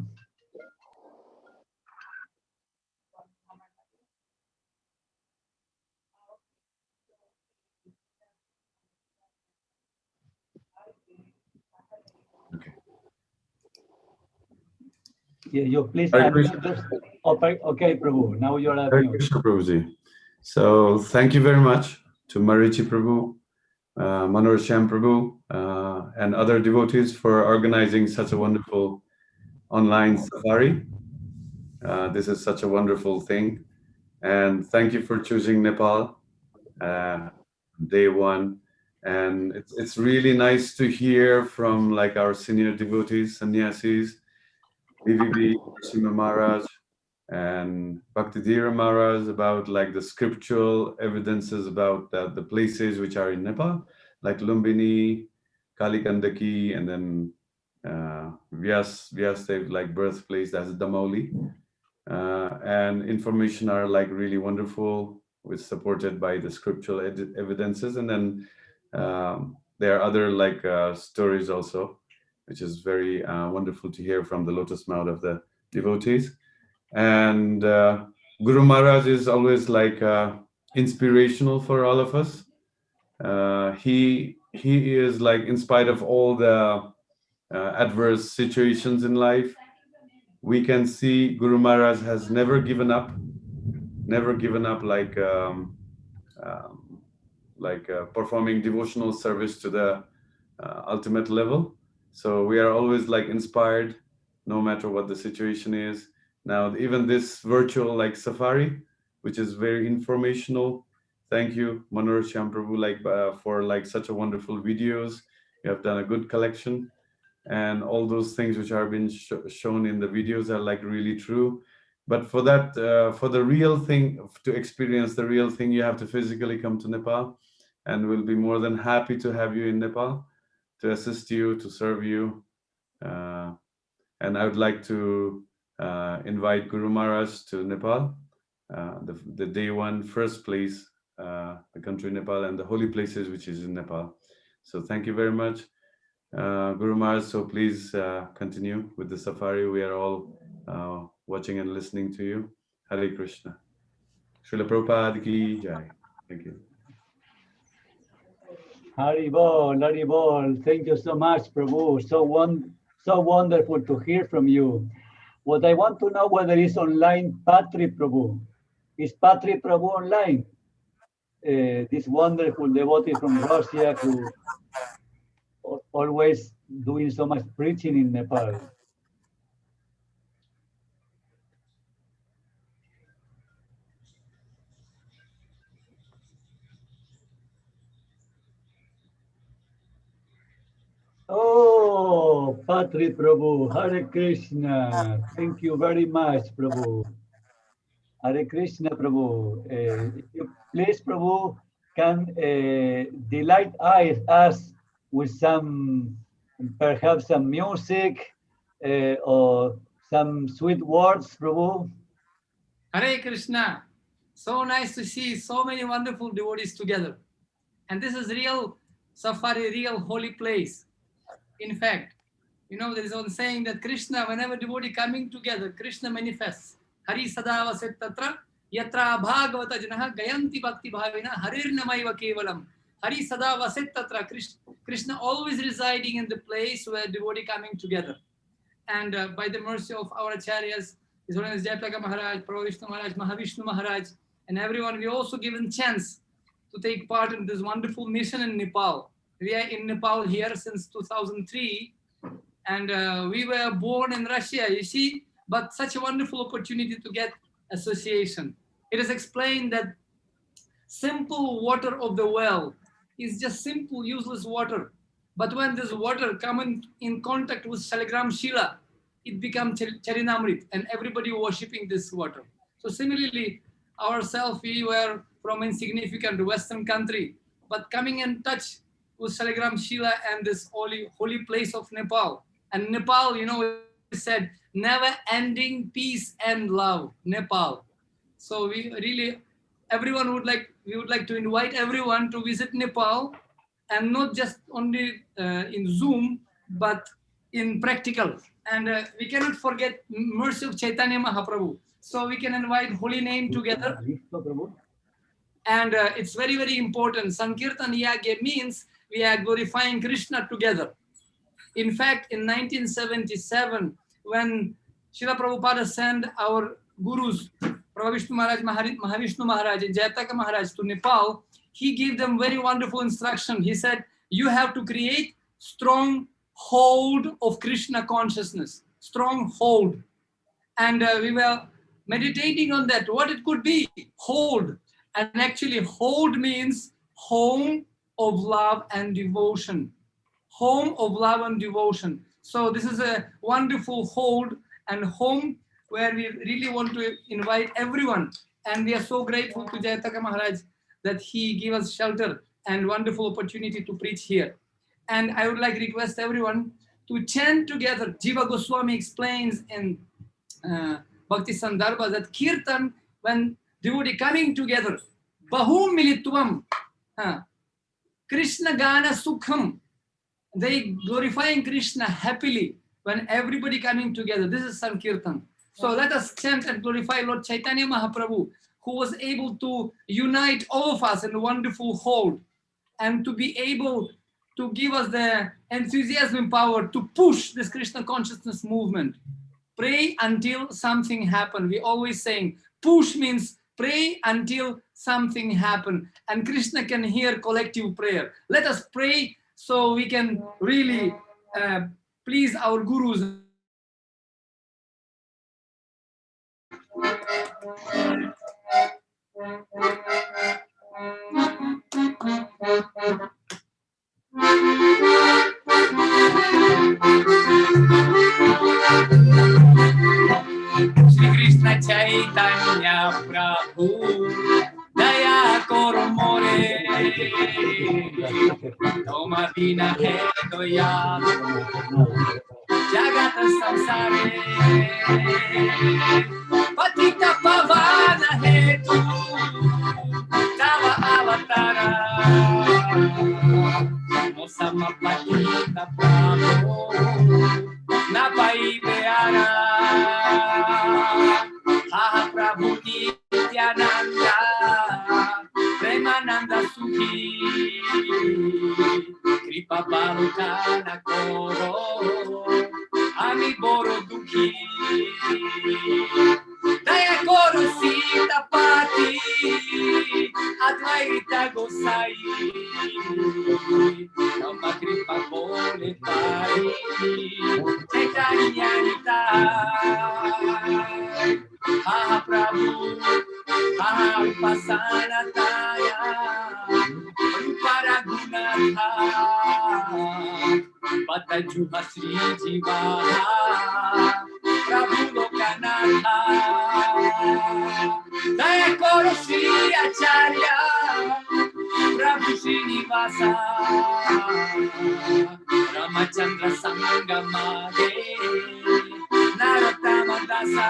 Yeah, you please unmute yourself. Okay, Prabhu, now you're at mute. Krishna Prabhuji. So thank you very much to Marichi Prabhu, Manohar Shyam Prabhu, and other devotees for organizing such a wonderful online safari. This is such a wonderful thing. And thank you for choosing Nepal, day one. And it's really nice to hear from like our senior devotees, sannyasis, VVV, Narasimha Maharaj, and Bhaktidhira Maharaj about like the scriptural evidences about the places which are in Nepal, like Lumbini, Gandaki, and then Vyasadeva, like birthplace, that's Damauli. And information are like really wonderful, which supported by the scriptural evidences. And then there are other like stories also, which is very wonderful to hear from the lotus mouth of the devotees. And Guru Maharaj is always like inspirational for all of us. He is like, in spite of all the adverse situations in life, we can see Guru Maharaj has never given up like performing devotional service to the ultimate level. So we are always like inspired no matter what the situation is. Now, even this virtual like safari, which is very informational. Thank you, Manohar Shyam Prabhu, for like such a wonderful videos. You have done a good collection, and all those things which are being shown in the videos are like really true. But for that, for the real thing, to experience the real thing, you have to physically come to Nepal, and we'll be more than happy to have you in Nepal to assist you, to serve you. And I would like to invite Guru Maharaj to Nepal, the day one, first place, the country Nepal, and the holy places which is in Nepal. So thank you very much, Guru Maharaj. So please continue with the safari. We are all watching and listening to you. Hare Krishna. Srila Prabhupada ki jai. Thank you. Hari Bol, Hari Bol. Thank you so much, Prabhu. So wonderful to hear from you. What I want to know whether it's online Patri Prabhu. Is Patri Prabhu online? This wonderful devotee from Russia who always doing so much preaching in Nepal. Oh, Patri Prabhu, Hare Krishna. Thank you very much, Prabhu. Hare Krishna, Prabhu. If you please, Prabhu, can delight us with some, perhaps some music or some sweet words, Prabhu. Hare Krishna. So nice to see so many wonderful devotees together. And this is real safari, real holy place. In fact, you know, there is one saying that Krishna, whenever devotee coming together, Krishna manifests. Hari sadava set tatra yatra bhagavata janaha gayanti bhakti bhavina harirnamaiva kevalam. Hari sadava set tatra. Krishna always residing in the place where devotee coming together. And by the mercy of our acharyas, His Holiness Jayataka Maharaj, Pravishnu Maharaj, Mahavishnu Maharaj, and everyone, we also given chance to take part in this wonderful mission in Nepal. We are in Nepal here since 2003, and we were born in Russia, you see, but such a wonderful opportunity to get association. It is explained that simple water of the well is just simple, useless water. But when this water comes in contact with Shaligram Shila, it becomes Charinamrit, and everybody worshipping this water. So similarly, ourselves, we were from insignificant Western country, but coming in touch with Shaligram Shila and this holy place of Nepal. And Nepal, you know, it said, never ending peace and love, Nepal. So we really, we would like to invite everyone to visit Nepal, and not just only in Zoom, but in practical. And we cannot forget mercy of Chaitanya Mahaprabhu. So we can invite holy name together. And it's very, very important. Sankirtan Yagya means we are glorifying Krishna together. In fact, in 1977, when Srila Prabhupada sent our gurus, Pravishnu Maharaj, Mahavishnu Maharaj, and Jayataka Maharaj to Nepal, he gave them very wonderful instruction. He said, you have to create strong hold of Krishna consciousness, strong hold. And we were meditating on that, what it could be, hold. And actually hold means home of love and devotion. Home of love and devotion. So this is a wonderful hold and home where we really want to invite everyone. And we are so grateful to Jayataka Maharaj that he gave us shelter and wonderful opportunity to preach here. And I would like to request everyone to chant together. Jiva Goswami explains in Bhakti Sandarbha that Kirtan, when devotee coming together, Bahum Militvam, Krishna Gana Sukham, they glorifying Krishna happily when everybody coming together. This is Sankirtan. So let us chant and glorify Lord Chaitanya Mahaprabhu, who was able to unite all of us in a wonderful hold and to be able to give us the enthusiasm and power to push this Krishna consciousness movement. Pray until something happens. We always saying push means pray until something happens. And Krishna can hear collective prayer. Let us pray so we can really please our gurus Shri Krishna Chaitanya Prabhu Daya Koro More Toma Vina He Doyalu Jagata Samsare Patita Pavana Hetu Tava Avatara Mosama Patita Prabhu Napai Beara Aha Prabhu Nityananda Premananda Sukhi Kripa Balukana Koro Ami Boro Dukhi Daya Koro Sita Pati Advaita Gosai Namba Kripa Bole Pai Chaitanya Nitai Aha Prabhu Aha Vipasanataya Ruparagunatha Batajuha Sri Jiva Prabhu Lokanatha Daya Koro Sri Acharya Prabhu Srinivasa Ramachandra Sangamade Narottama Dasa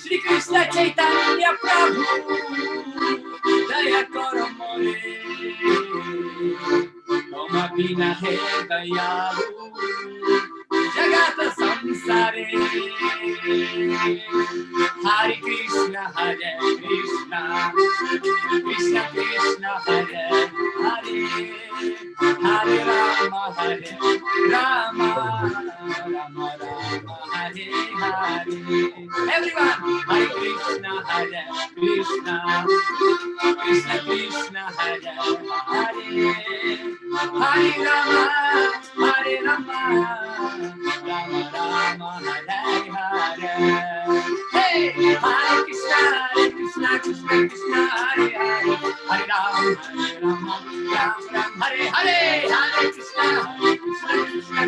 Shri Krishna Chaitanya Prabhu Daya Koro More Toma Vina He Dayalu Jagata Samsare Hare Krishna Krishna Krishna Hare Hare Hare Rama Rama Rama Hare Hare Everyone Hare Krishna Krishna Krishna Hare Hare Hare Rama Rama Rama Hare Hare Hey Hare Krishna Krishna Krishna Hare Hare Hare Rama Rama Hare Hare Hare Krishna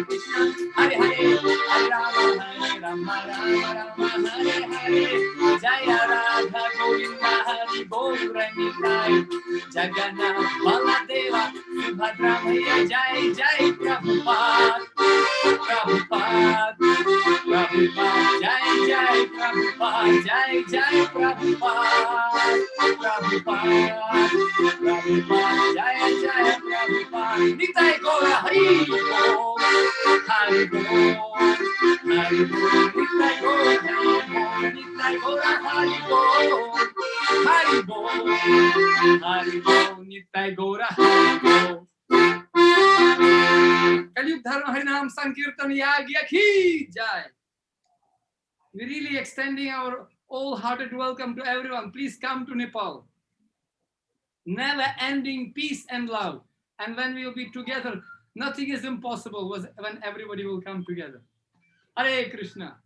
Krishna Hare Hare Hare Rama Rama Hare Hare Jaya Radha Govinda Hari Bol Ranitai Jagannath Baladeva Subhadra Maya Jai Jai Prabhupada Prabhupada Prabhupada Jai Jai Prabhupada Jai Jai Prabhupada Prabhupada Prabhupada Jai Jai Prabhupada Nitai Gora Hari Bol Hari Bol Hari Bol Nitai Gora Hari Bol Nitai Gora Hari Bol Hari Bol Hari Bol Nitai Gora Hari Bol Kaliyug Dharma Harinam Sankirtan Yagya Ki Jai. We're really extending our all-hearted welcome to everyone. Please come to Nepal. Never-ending peace and love. And when we will be together, nothing is impossible when everybody will come together. Hare Krishna.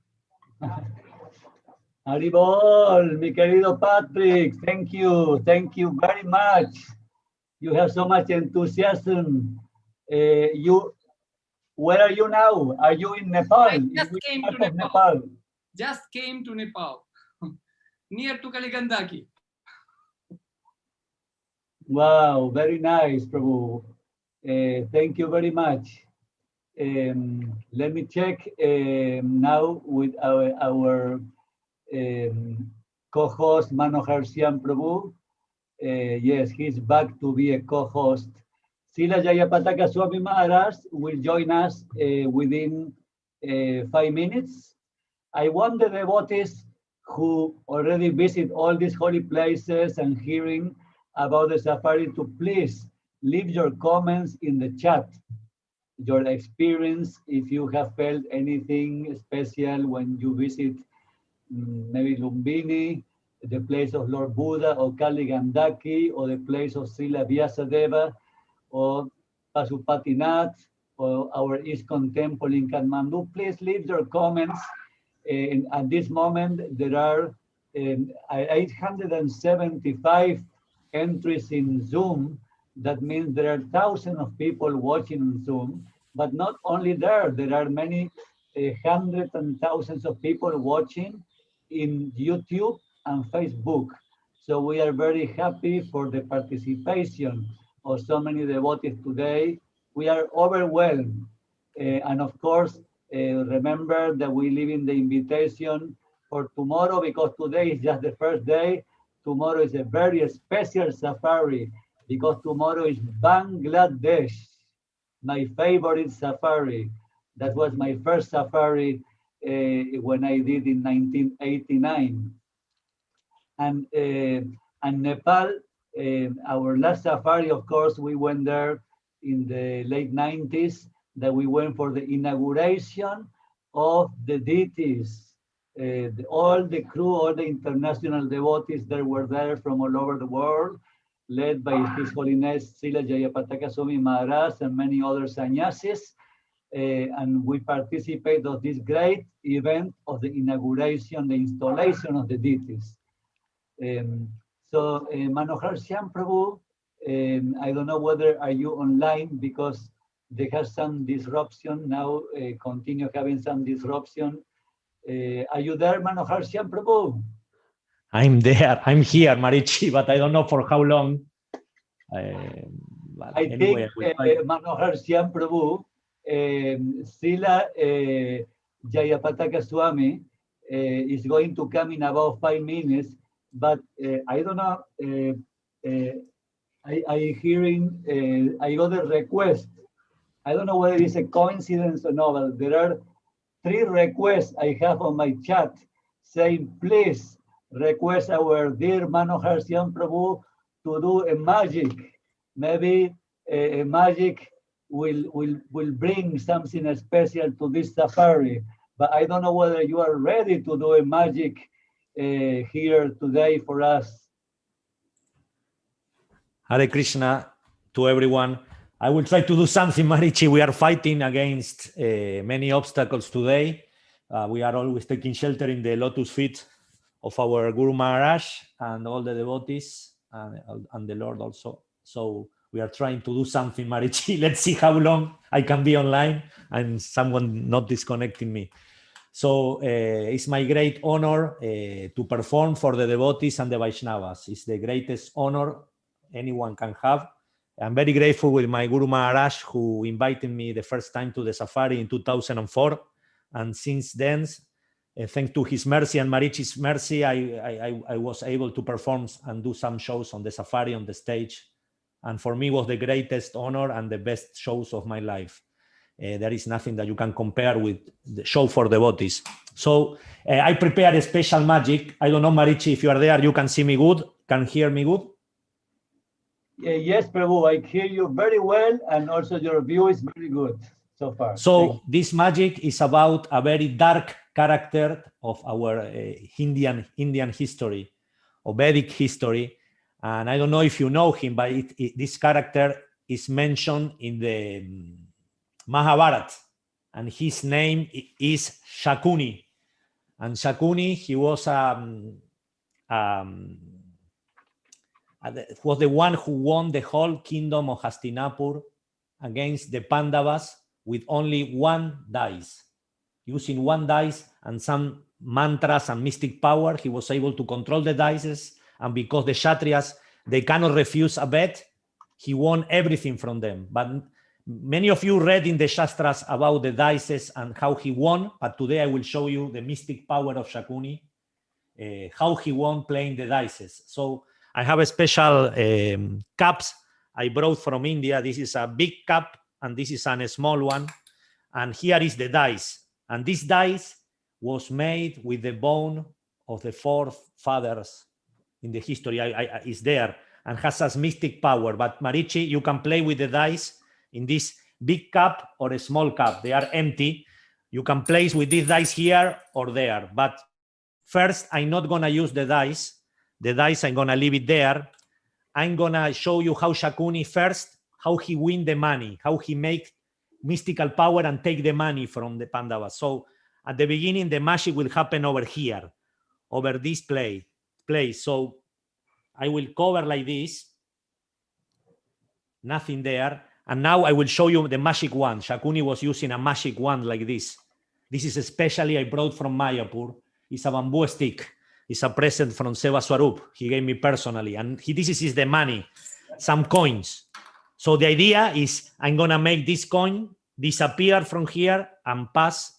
Haribol, mi querido Patrick, thank you very much. You have so much enthusiasm. Where are you now? Are you in Nepal? I just came to Nepal. Just came to Nepal, near to Gandaki. Wow, very nice, Prabhu. Thank you very much. Let me check now with our co-host Manohar Shyam Prabhu. Yes, he's back to be a co-host. Sila Jayapataka Swami Maharaj will join us within 5 minutes. I want the devotees who already visit all these holy places and hearing about the safari to please leave your comments in the chat. Your experience, if you have felt anything special when you visit maybe Lumbini, the place of Lord Buddha, or Kali Gandaki, or the place of Srila Vyasadeva, or Pasupatinath, or our ISKCON temple in Kathmandu. Please leave your comments At this moment, there are 875 entries in Zoom. That means there are thousands of people watching on Zoom, but not only there are many hundreds and thousands of people watching in YouTube and Facebook. So we are very happy for the participation of so many devotees today. We are overwhelmed. And of course, remember that we live in the invitation for tomorrow, because today is just the first day. Tomorrow is a very special safari, because tomorrow is Bangladesh, my favorite safari. That was my first safari when I did in 1989. And Nepal, our last safari, of course, we went there in the late 90s, that we went for the inauguration of the deities. All the crew, all the international devotees that were there from all over the world, led by His Holiness Srila Jayapataka Swami Maharaj and many other sannyasis. And we participate of this great event of the inauguration, the installation of the deities. Manohar Shyam Prabhu, I don't know whether are you online, because they have some disruption now, continue having some disruption. Are you there, Manohar Shyam Prabhu? I'm there, I'm here, Marichi, but I don't know for how long. I think Manohar Shyam Prabhu, Srila Jayapataka Swami is going to come in about 5 minutes, but I don't know, I hearing, I got a request. I don't know whether it's a coincidence or not, but there are 3 requests I have on my chat saying, please request our dear Manohar Shyam Prabhu to do a magic. Maybe a magic will bring something special to this safari. But I don't know whether you are ready to do a magic here today for us. Hare Krishna to everyone. I will try to do something, Marichi. We are fighting against many obstacles today. We are always taking shelter in the lotus feet of our Guru Maharaj and all the devotees and the Lord also. So we are trying to do something, Marichi. Let's see how long I can be online and someone not disconnecting me. So it's my great honor to perform for the devotees and the Vaishnavas. It's the greatest honor anyone can have. I'm very grateful with my Guru Maharaj, who invited me the first time to the safari in 2004. And since then, thanks to his mercy and Marichi's mercy, I was able to perform and do some shows on the safari on the stage. And for me, it was the greatest honor and the best shows of my life. There is nothing that you can compare with the show for devotees. So I prepared a special magic. I don't know, Marichi, if you are there, you can see me good, can hear me good? Yes, Prabhu, I hear you very well, and also your view is very good so far. So this magic is about a very dark character of our Indian history, or Vedic history. And I don't know if you know him, but this character is mentioned in the Mahabharata, and his name is Shakuni. And Shakuni, he was was the one who won the whole kingdom of Hastinapur against the Pandavas with only 1 dice. Using 1 dice and some mantras and mystic power, he was able to control the dices. And because the Kshatriyas, they cannot refuse a bet, he won everything from them. But many of you read in the Shastras about the dices and how he won, but today I will show you the mystic power of Shakuni, how he won playing the dices. So I have a special cups I brought from India. This is a big cup, and this is a small one. And here is the dice. And this dice was made with the bone of the 4 fathers in the history. Is there and has a mystic power. But Marichi, you can play with the dice in this big cup or a small cup. They are empty. You can place with this dice here or there. But first, I'm not going to use the dice. The dice, I'm going to leave it there. I'm going to show you how Shakuni first, how he win the money, how he make mystical power and take the money from the Pandavas. So At the beginning, the magic will happen over here, over this place. So I will cover like this, nothing there. And now I will show you the magic wand. Shakuni was using a magic wand like this. This is especially I brought from Mayapur. It's a bamboo stick. It's a present from Seva Swarup. He gave me personally. And this is the money, some coins. So the idea is I'm going to make this coin disappear from here and pass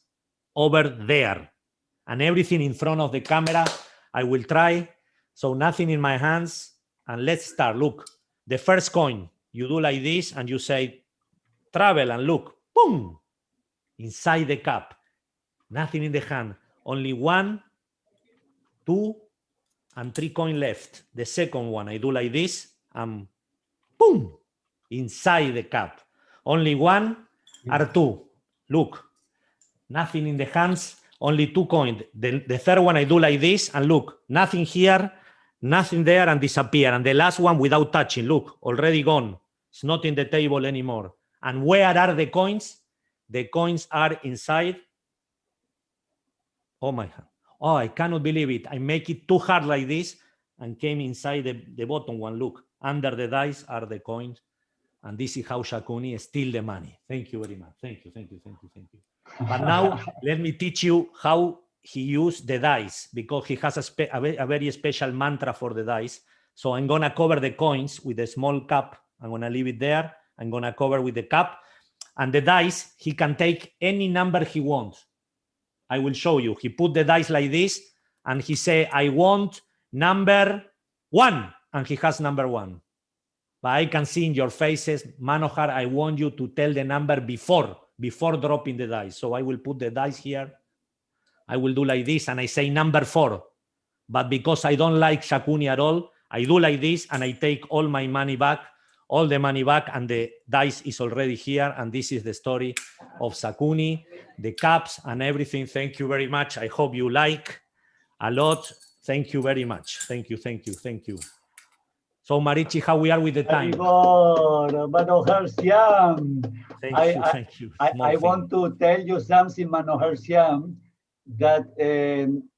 over there. And everything in front of the camera, I will try. So nothing in my hands. And let's start. Look, the first coin, you do like this and you say, travel, and look, boom, inside the cup. Nothing in the hand. Only 1, 2, and 3 coins left. The second one, I do like this, and boom, inside the cup. Only 1 or 2. Look, nothing in the hands, only 2 coins. The third one, I do like this, and look, nothing here, nothing there, and disappear. And the last one, without touching, look, already gone. It's not in the table anymore. And where are the coins? The coins are inside. Oh my God. Oh, I cannot believe it. I make it too hard like this and came inside the bottom one. Look, under the dice are the coins. And this is how Shakuni steal the money. Thank you very much. Thank you. But now let me teach you how he used the dice, because he has a very special mantra for the dice. So I'm going to cover the coins with a small cup. I'm going to leave it there. I'm going to cover with the cup. And the dice, he can take any number he wants. I will show you. He put the dice like this, and he say, I want number 1. And he has number 1. But I can see in your faces, Manohar, I want you to tell the number before dropping the dice. So I will put the dice here. I will do like this, and I say number 4. But because I don't like Shakuni at all, I do like this, and I take all my money back, all the money back, and the dice is already here. And this is the story of Shakuni, the cups and everything. Thank you very much. I hope you like a lot. Thank you very much. Thank you. So Marichi, how we are with the time? Manohar Syam. Thank you. I want to tell you something, Manohar Syam, that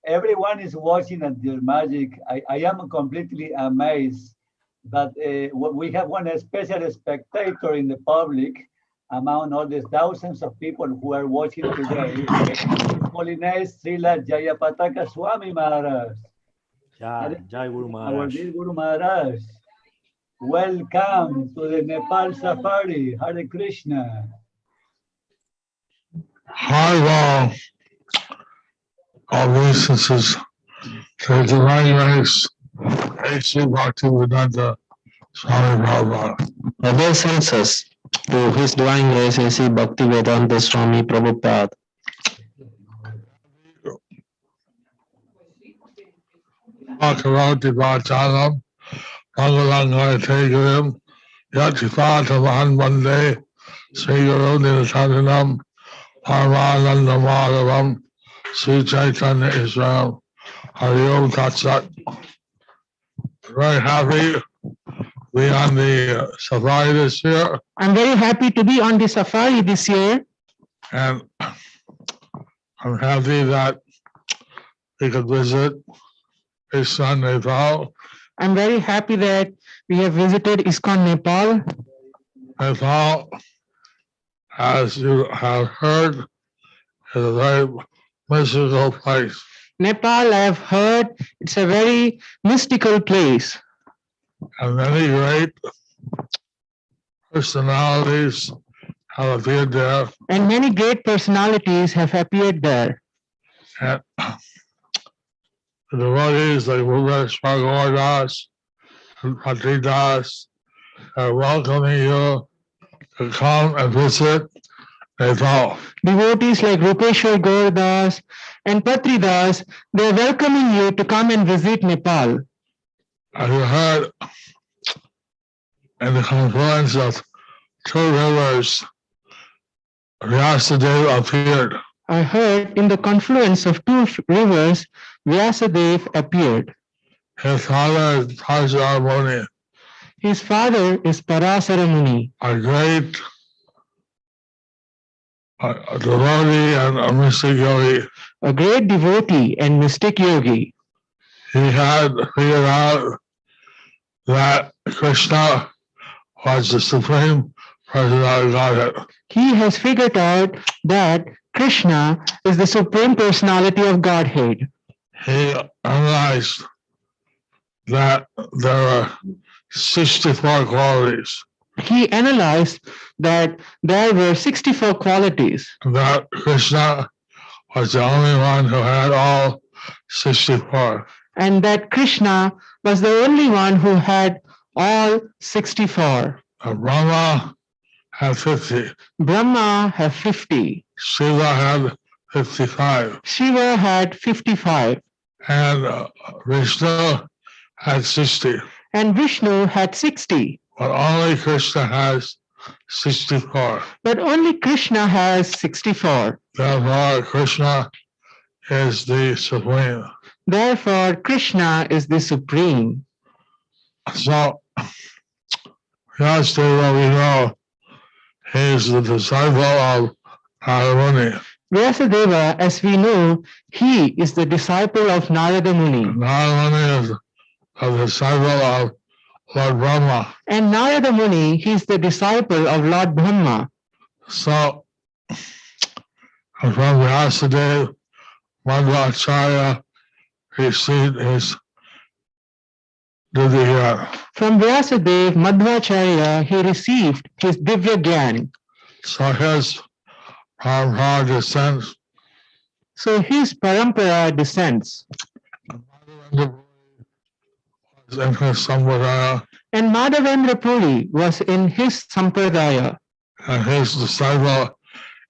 everyone is watching at your magic. I am completely amazed. But we have one special spectator in the public among all the thousands of people who are watching today. Holiness Srila Jayapataka Swami Maharaj. Jai Guru Maharaj. Our dear Guru Maharaj. Welcome to the Nepal Safari. Hare Krishna. Hi, obeisances to the divine race. A.C. Bhaktivedanta Swami Prabhupada. Obeisances to His Divine Grace A.C. Bhaktivedanta Swami Prabhupada. Bhaktivinoda Bhajanam, Mangalangai Tegurim, Yatipatavan Vande, Sri Guru Niratanam, Paramananda Madhavam, Sri Chaitanya Israel, Hari Om Tat Sat. Very happy to be on the safari this year. I'm very happy to be on the safari this year. And I'm happy that we could visit ISKCON Nepal. I'm very happy that we have visited ISKCON Nepal. Nepal, as you have heard, is a very mystical place. Nepal, I have heard, it's a very mystical place. And many great personalities have appeared there. And many great personalities have appeared there. And the devotees like Rupesh Das and Patri Das are welcoming you to come and visit Nepal. Devotees like Rupeshwar Gauradas and Patri Das, they are welcoming you to come and visit Nepal. As you heard, in the confluence of 2 rivers, Vyasadeva appeared. I heard in the confluence of 2 rivers, Vyasadeva appeared. His father is Parasara Muni. His father is Parasara Muni. A great a devotee and a mystic yogi. A great devotee and mystic yogi. He had figured out that Krishna was the supreme personality of Godhead. He has figured out that Krishna is the supreme personality of Godhead. He realized that there were 64 qualities. He analyzed that there were 64 qualities. That Krishna was the only one who had all 64. And that Krishna was the only one who had all 64. Brahma had 50. Brahma had 50. Shiva had 55. Shiva had 55. And Vishnu had 60. And Vishnu had 60. But only Krishna has 64. But only Krishna has 64. Therefore, Krishna is the supreme. Therefore, Krishna is the supreme. So, Vyasadeva, we know, he is the disciple of Narada Muni. Vyasadeva, as we know, he is the disciple of Narada Muni. Narada Muni is the disciple of Lord Brahma. And Narada Muni, he is the disciple of Lord Brahma. So, from Vyasadeva, Madhvacharya received his Divya Gyan. From Vyasadeva, Madhvacharya, he received his Divya Gyan. So his parampara descends. So his parampara descends. In his sampradaya. And Madhavendra Puri was in his sampradaya. And his disciple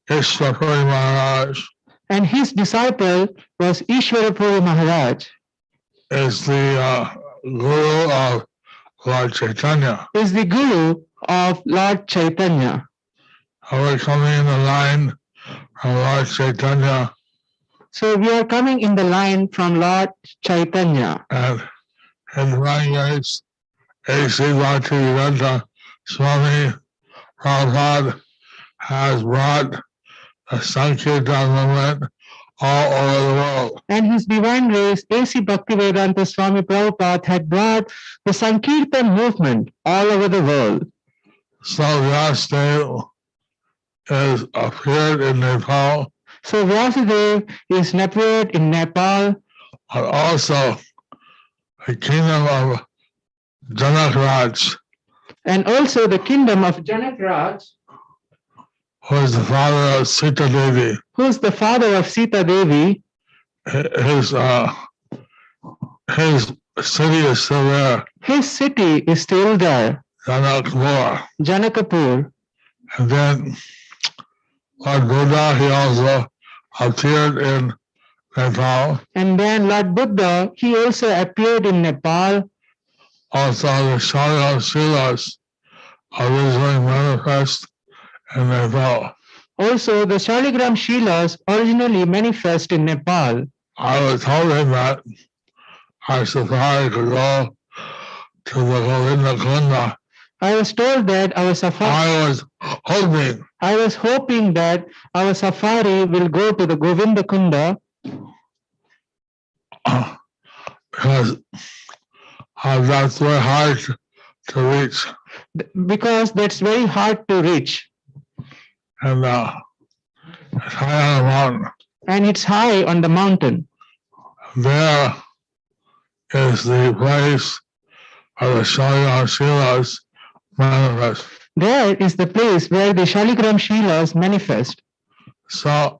Ishwarapuri Maharaj. And his disciple was Ishwarapuri Maharaj. Is the guru of Lord Chaitanya. Is the guru of Lord Chaitanya. We're coming in the line from Lord Chaitanya. So we are coming in the line from Lord Chaitanya. And his line is A.C. Bhaktivedanta Swami Prabhupada has brought the Sankirtan movement all over the world. And His Divine Grace, A.C. Bhaktivedanta Swami Prabhupada had brought the Sankirtan movement all over the world. So Vyasadeva is appeared in Nepal. So Vyasadeva is appeared in Nepal. But also the kingdom of Janakraj. And also the kingdom of Janakraj. Who is the father of Sita Devi. Who is the father of Sita Devi. His city is still there. His city is still there. Janakpur. Janakpur. And then Lord Buddha, he also appeared in Nepal. And then Lord Buddha, he also appeared in Nepal. Also the Shaligram Shilas originally manifest in Nepal. Also the Shaligram Shilas originally manifest in Nepal. I was hoping that our safari could go to the Govinda Kunda. I was told that our safari. I was hoping that our safari will go to the Govinda Kunda. Because that's very hard to reach. Because that's very hard to reach. And it's high on the mountain. And it's high on the mountain. There is the place where the Shaligram Shilas manifest. There is the place where the Shaligram Shilas manifest. So,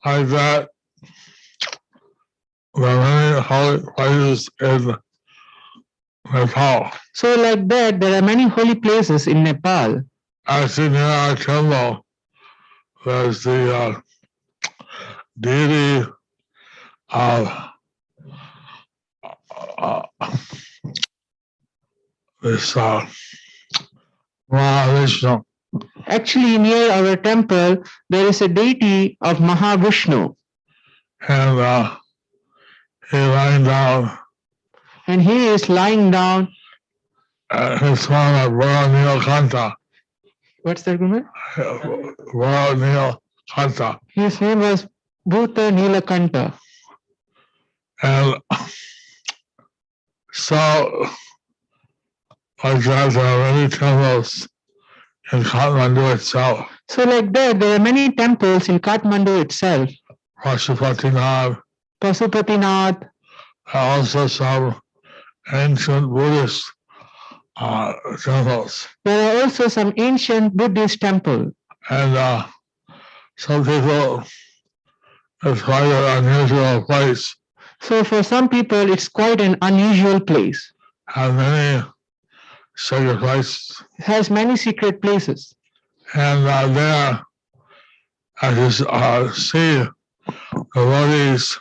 like that, there are many holy places in Nepal. So, like that, there are many holy places in Nepal. Actually, near our temple, there's the deity of this Mahavishnu. Actually, near our temple, there is a deity of Mahavishnu. And he's lying down. And he is lying down. His form of Nilakanta. What's that, Guru? Royal Neelakanta. His name was Bhuta Nilakanta. And so, like that, there are many temples in Kathmandu itself. So like that, there are many temples in Kathmandu itself. Pashupatinath. Pasupatinath. And also some ancient Buddhist temples. There are also some ancient Buddhist temples. And some people, it's quite an unusual place. So for some people, it's quite an unusual place. Has many secret places. It has many secret places. And there, as you see, devotees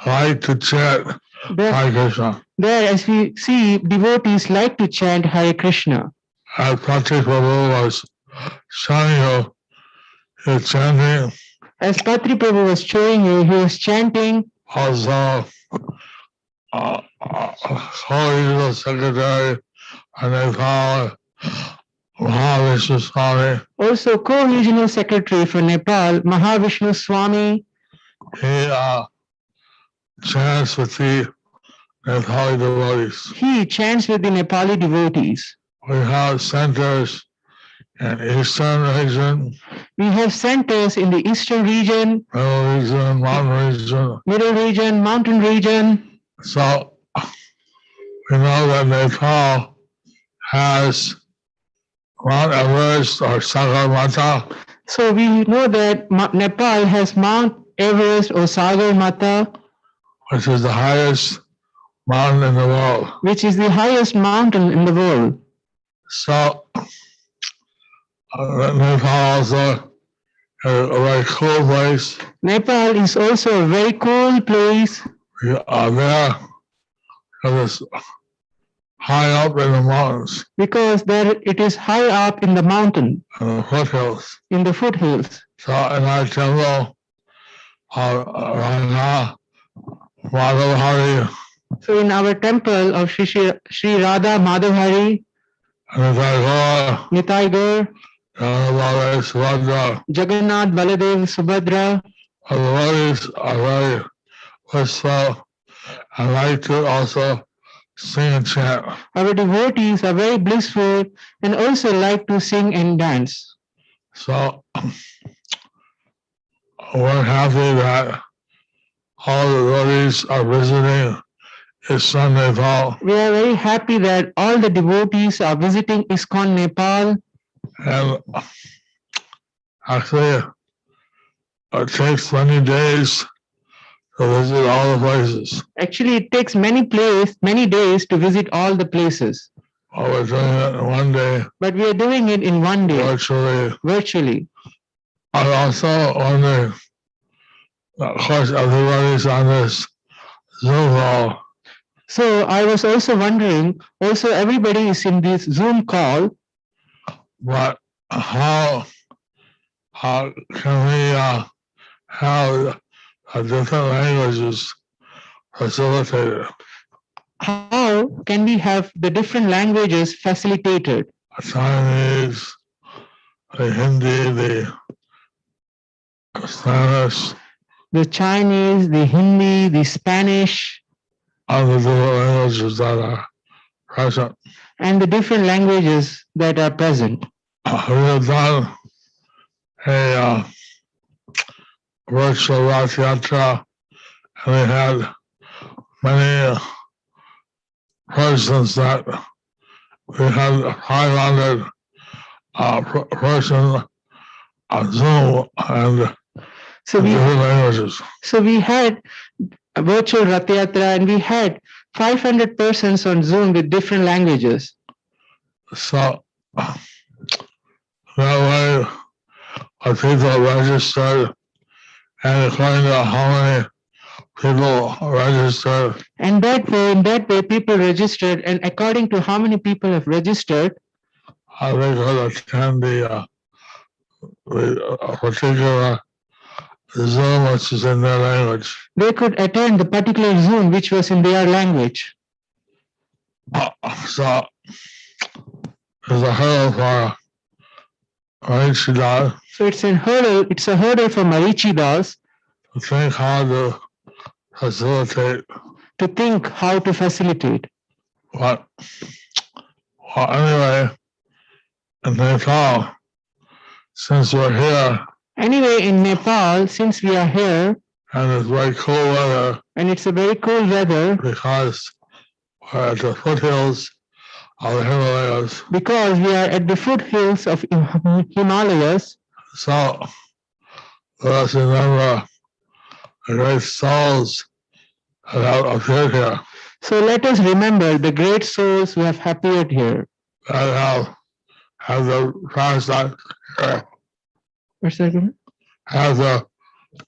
like to chant Hare Krishna. There, as we see, devotees like to chant Hare Krishna. As Patri Prabhu was showing you, he was chanting. As Patri Prabhu was showing you, he was chanting. Also, co-regional secretary and they call it Mahavishnu Swami. Also, co-regional secretary for Nepal, Mahavishnu Swami. He chants with the Nepali devotees. He chants with the Nepali devotees. We have centers in eastern region. We have centers in the eastern region, Middle region, mountain region. Middle region, mountain region. So we know that Nepal has Mount Everest or Sagarmatha. So we know that Nepal has Mount Everest or Sagarmatha, which is the highest mountain in the world. Which is the highest mountain in the world. So Nepal also is a very cool place. Nepal is also a very cool place. We are there because it's high up in the mountains. Because there it is high up in the mountain. In the foothills. In the foothills. So in our temple, Radha Madhavhari. So in our temple of Shri Radha Madhavhari, Nitai Gaur, Jagannath Baladev Subhadra. The devotees are very blissful and like to also sing and chant. Our devotees are very blissful and also like to sing and dance. So we're happy that all the devotees are visiting ISKCON Nepal. We are very happy that all the devotees are visiting ISKCON Nepal. And actually, it takes many days to visit all the places. Actually, it takes many days to visit all the places. Well, we're doing it in one day. But we are doing it in one day. Virtually. I also wonder, of course, everybody's on this Zoom call. So I was also wondering, also everybody is in this Zoom call. But how can we have different languages facilitated? How can we have the different languages facilitated? Chinese, the Hindi, the Spanish. The Chinese, the Hindi, the Spanish. All the different languages that are present. And the different languages that are present. We have done a virtual Rath Yatra, and we had many persons that we had 500 person on Zoom and different languages. So we had a virtual Rath Yatra and we had 500 persons on Zoom with different languages. So that way, people registered, and according to how many people registered. And in that way, people registered, and according to how many people have registered, they could attend the particular Zoom which is in their language. They could attend the particular Zoom which was in their language. So there's a hurdle for Marichidas. So it's a hurdle for Marichidas To think how to facilitate. To think how to facilitate. Well, anyway, in Nepal, since we're here. Anyway, in Nepal, since we are here. And it's very cool weather. And it's a very cool weather. Because we're at the foothills of the Himalayas. Because we are at the foothills of Himalayas. So let us remember the great souls that have appeared here. So let us remember the great souls who have appeared here. That have the pastime. What's that?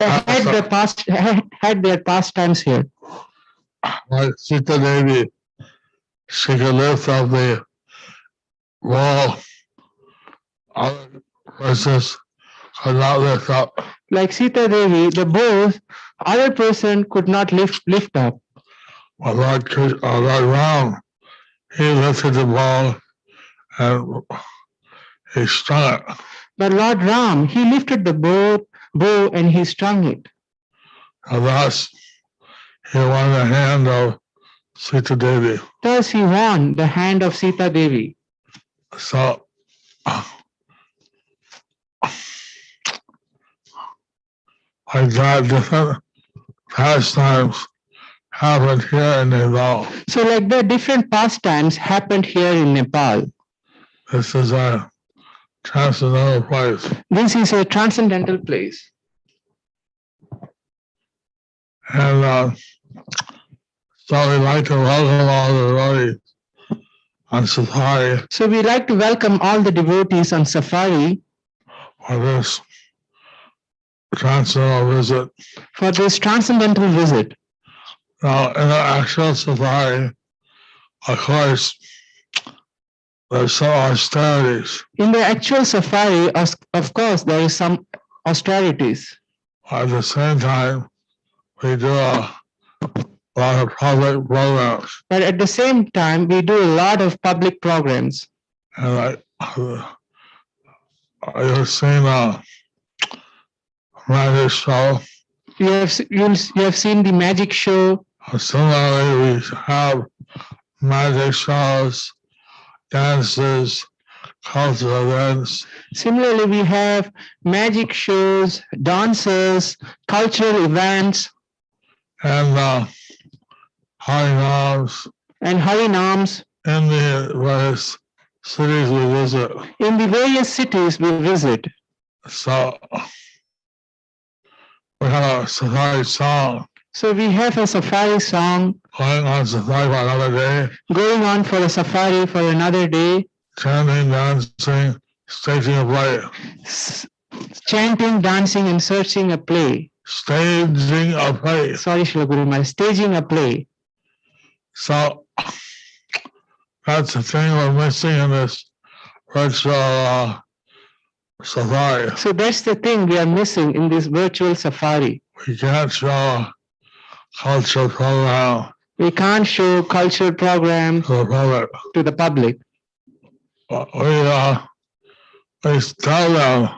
Had their pastimes here. Like Sita Devi, she could lift up the wall. Other persons could not lift up. Like Sita Devi, the bow, other person could not lift up. Well, Lord Ram, he lifted the ball and he strung it. But Lord Ram, he lifted the bow and he strung it. And thus, he won the hand of Sita Devi. Thus, he won the hand of Sita Devi. So, like that, different pastimes happened here in Nepal. So, like that, different pastimes happened here in Nepal. This is a transcendental place. This is a transcendental place. And so we'd like to welcome all the devotees on safari. So we'd like to welcome all the devotees on safari. For this transcendental visit. For this transcendental visit. Now, in the actual safari, of course, there's some austerities. In the actual safari, of course, there is some austerities. At the same time, we do a lot of public programs. But at the same time, we do a lot of public programs. And you've seen a magic show. You have seen the magic show. Similarly, we have magic shows, dances, cultural events. Similarly, we have magic shows, dances, cultural events. And Harinams. And Harinams. In the various cities we visit. In the various cities we visit. So we have a safari song. So we have a safari song. Going on safari for another day. Going on for a safari for another day. Chanting, dancing, staging a play. Chanting, dancing, and searching a play. Staging a play. Sorry, Srila Guru Maharaj, staging a play. So that's the thing we're missing in this virtual safari. So that's the thing we are missing in this virtual safari. We can't show cultural program. We can't show cultural program to the public. We tell them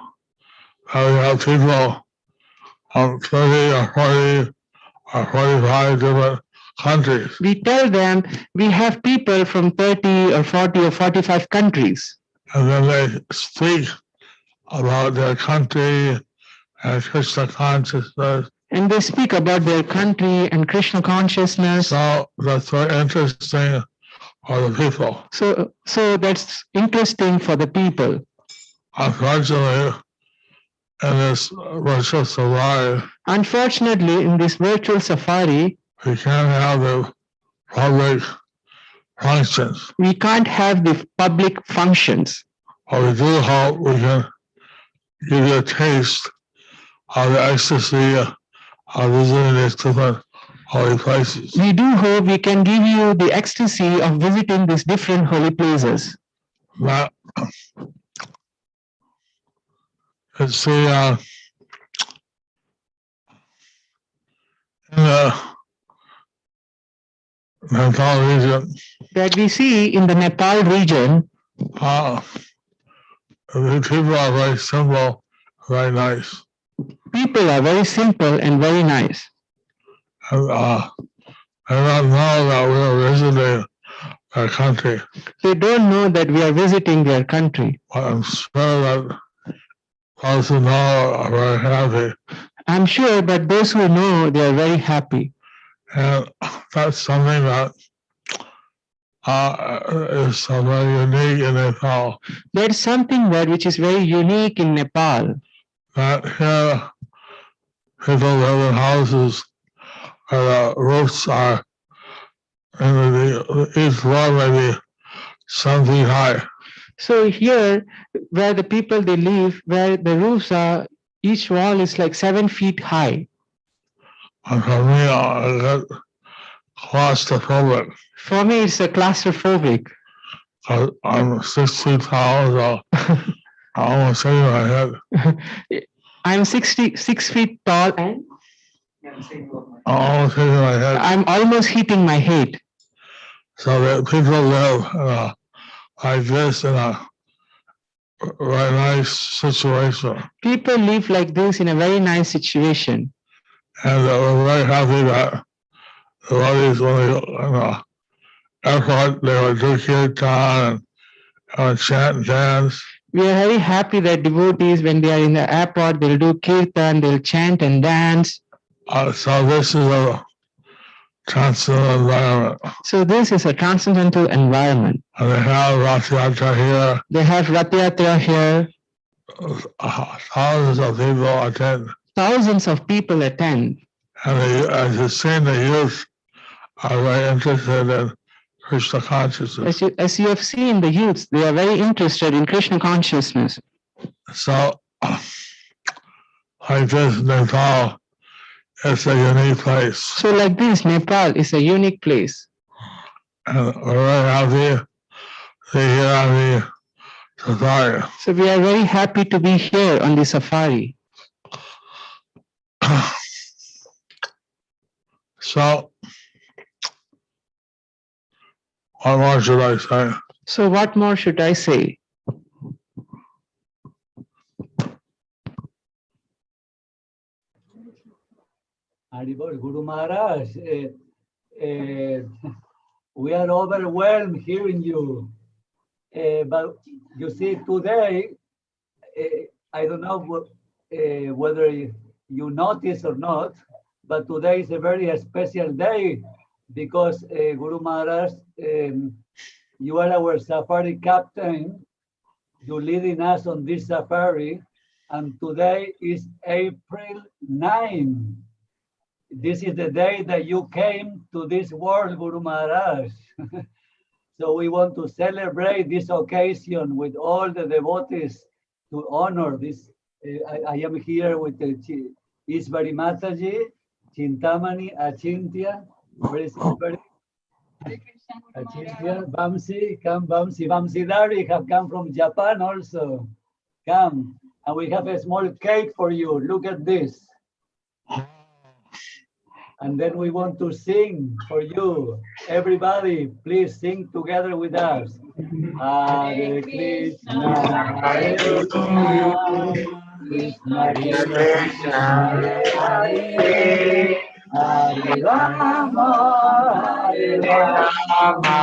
that we have people from 30 or 40 or 45 different countries. We tell them we have people from 30 or 40 or 45 countries. And then they speak about their country and Krishna consciousness. And they speak about their country and Krishna consciousness. So that's very interesting for the people. So that's interesting for the people. Unfortunately, in this virtual safari, we can't have the public functions. We can't have the public functions. But we do hope we can give you a taste of the ecstasy of visiting these different holy places. We do hope we can give you the ecstasy of visiting these different holy places. But it's the in the Nepal region that we see in the Nepal region. The people are very simple, very nice. People are very simple and very nice. And they don't know that we are visiting their country. They don't know that we are visiting their country. But I'm sure that those who know are very happy. I'm sure, but those who know, they are very happy. And that's something that is very unique in Nepal. There's something that which is very unique in Nepal. That here people live in houses where the roofs are in each floor maybe 7 feet high. So here, where the people they live, where the roofs are, each wall is like 7 feet high. And for me, I get claustrophobic. For me, it's a claustrophobic. I'm 6 feet tall, so I almost hit my head. I'm 6 feet tall and I almost hit my head. I'm almost hitting my head. So that people live like this in a very nice situation. People live like this in a very nice situation. And we're very happy that the ladies, when they in the airport, they would do kirtan and chant and dance. We are very happy that devotees, when they are in the airport, they'll do kirtan, they'll chant and dance. So this is a transcendental environment. So this is a transcendental environment. And they have Rath Yatra here. They have Rath Yatra here. Thousands of people attend. Thousands of people attend. And as you've seen, the youth are very interested in Krishna consciousness. As you have seen, the youths, they are very interested in Krishna consciousness. So, like this, Nepal is a unique place. So like this, Nepal is a unique place. And we're very happy to be here on the safari. So we are very happy to be here on the safari. So, what more should I say? So what more should I say? Haribol, Guru Maharaj, we are overwhelmed hearing you. But you see, today, I don't know whether you notice or not, but today is a very special day because Guru Maharaj, you are our safari captain. You're leading us on this safari, and today is April 9. This is the day that you came to this world, Guru Maharaj. So we want to celebrate this occasion with all the devotees to honor this. I am here with the Isvari Mataji, Chintamani, Achintya. Where is Isvari? Achintya, Bamsi, come Bamsi. Bamsi Dari have come from Japan also. Come. And we have a small cake for you. Look at this. And then we want to sing for you. Everybody, please sing together with us. Hare Krishna, Hare Krishna, Krishna Krishna, Hare Hare, Hare Rama, Hare Rama,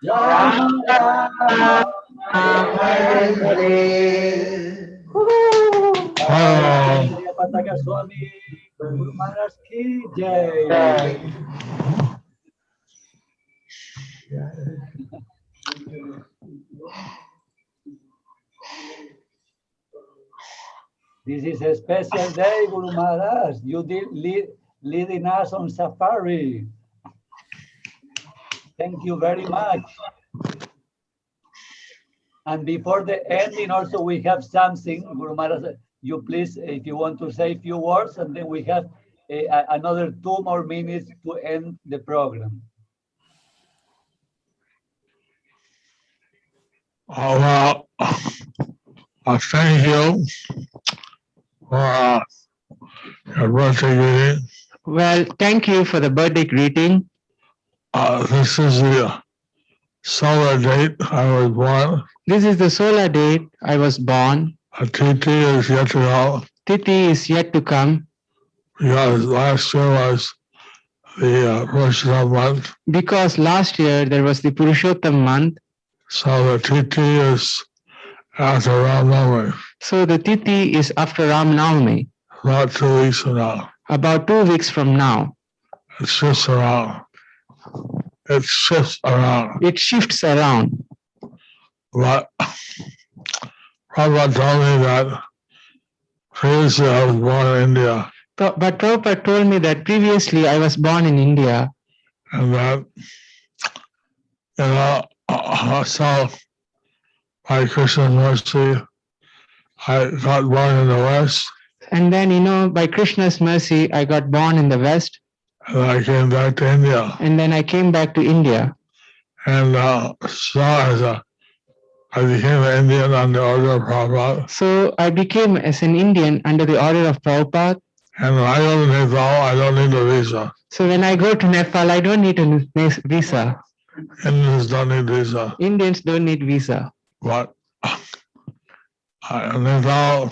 Rama Rama, Hare Hare. Pataka Swami. Guru Maharaj ki jai. This is a special day, Guru Maharaj. You did leading us on safari. Thank you very much. And before the ending, also we have something, Guru Maharaj. You please, if you want to say a few words, and then we have another 2 more minutes to end the program. Well, thank you for your birthday greeting. Well, thank you for the birthday greeting. This is the solar date I was born. This is the solar date I was born. A Tithi is yet to go. Tithi is yet to come. Because last year was the Purushottam month. Because last year there was the Purushottam month. So the Tithi is after Ram Navami. So the Tithi is after Ram Navami. About 2 weeks from now. About 2 weeks from now. It shifts around. It shifts around. It shifts around. But Prabhupada told me that previously I was born in India. But Prabhupada told me that previously I was born in India. And that, so by Krishna's mercy, I got born in the West. And then, by Krishna's mercy, I got born in the West. And I came back to India. And then I came back to India. And so I became an Indian under the order of Prabhupada. So I became as an Indian under the order of Prabhupada. And when I go to Nepal, I don't need a visa. So when I go to Nepal, I don't need a visa. Indians don't need visa. Indians don't need visa. But Nepal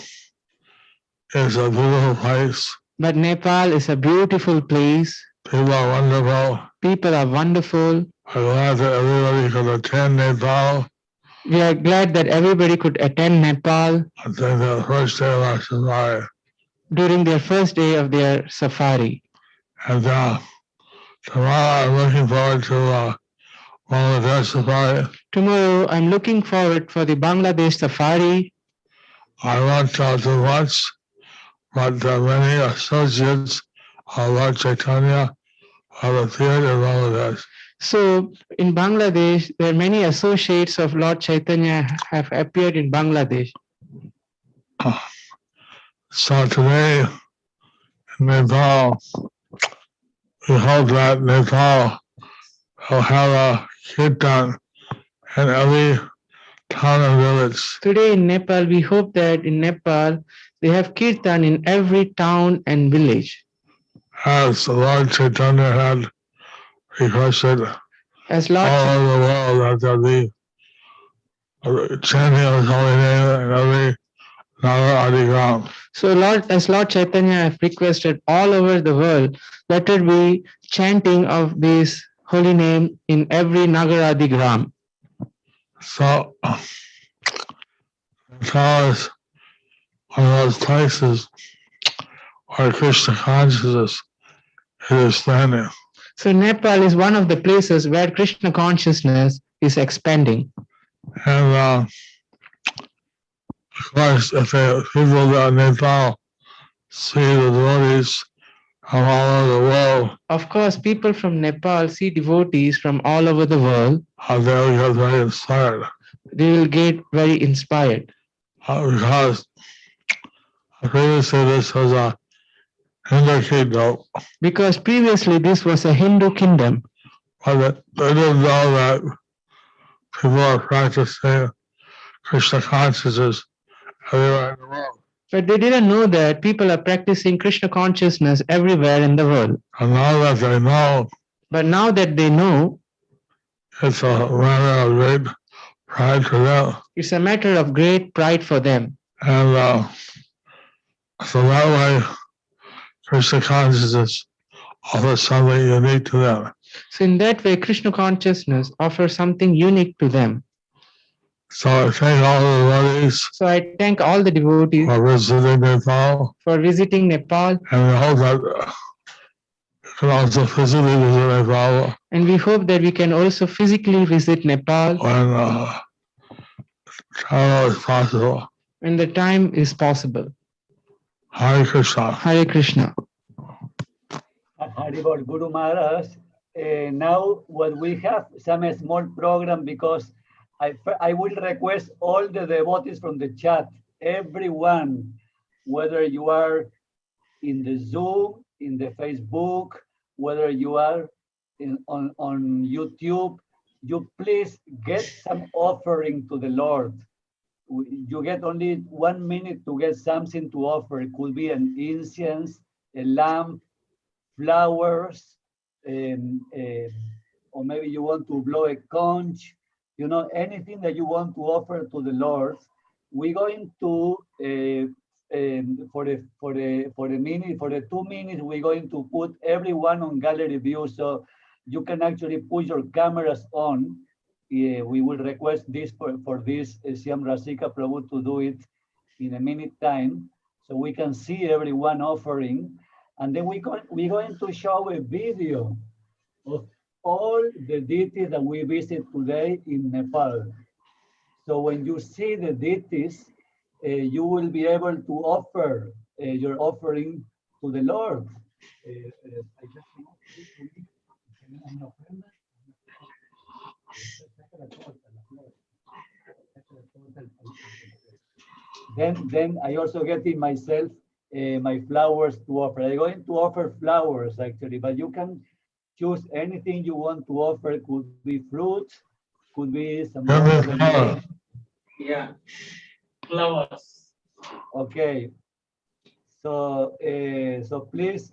is a beautiful place. But Nepal is a beautiful place. People are wonderful. People are wonderful. I'm glad that everybody could attend Nepal. We are glad that everybody could attend Nepal. I think the first day of our safari. During their first day of their safari. And tomorrow I'm looking forward to Bangladesh safari. Tomorrow I'm looking forward for the Bangladesh safari. I want to watch what many associates of Lord Chaitanya have appeared in Bangladesh. So in Bangladesh, there are many associates of Lord Chaitanya have appeared in Bangladesh. So today in Nepal, we hope that Nepal will have a kirtan in every town and village. Today in Nepal, we hope that in Nepal, they have kirtan in every town and village. As Lord Chaitanya had requested all over the world that there be chanting of his holy name in every Nagar Adigram. So as Lord Chaitanya have requested all over the world, let there be chanting of this holy name in every Nagar Adigram. So Nepal is one of those places where Krishna consciousness is expanding. So Nepal is one of the places where Krishna consciousness is expanding. And of course, if people in Nepal see the devotees from all over the world, of course, people from Nepal see devotees from all over the world. They will get very inspired. They will get very inspired. Because previously this was a Hindu kingdom. Because previously this was a Hindu kingdom. But they didn't know that people are practicing Krishna consciousness everywhere in the world. But they didn't know that people are practicing Krishna consciousness everywhere in the world. And now that they know, but now that they know, it's a matter of great pride for them. It's a matter of great pride for them. And so that way, Krishna consciousness offers something unique to them. So in that way, Krishna consciousness offers something unique to them. So I thank all the devotees. So I thank all the devotees for visiting Nepal. And we hope that you can also physically visit Nepal. And we hope that we can also physically visit Nepal when travel is possible. When the time is possible. Hare Krishna. Hare Krishna. Haribol Guru Maharaj. Now what we have some small program because I will request all the devotees from the chat, everyone, whether you are in the Zoom, in the Facebook, whether you are on YouTube, you please get some offering to the Lord. You get only 1 minute to get something to offer. It could be an incense, a lamp, flowers, or maybe you want to blow a conch. you know, anything that you want to offer to the Lord, we're going to for the 2 minutes, we're going to put everyone on gallery view, so you can actually put your cameras on. We will request this for this Siam Rasika Prabhu to do it in a minute time, so we can see everyone offering, and then we're going to show a video of all the deities that we visit today in Nepal. So when you see the deities, you will be able to offer your offering to the Lord. Then I also get in myself my flowers to offer. I'm going to offer flowers actually, but you can choose anything you want to offer. Could be fruit, could be some water. Yeah, flowers. Okay. So, so please,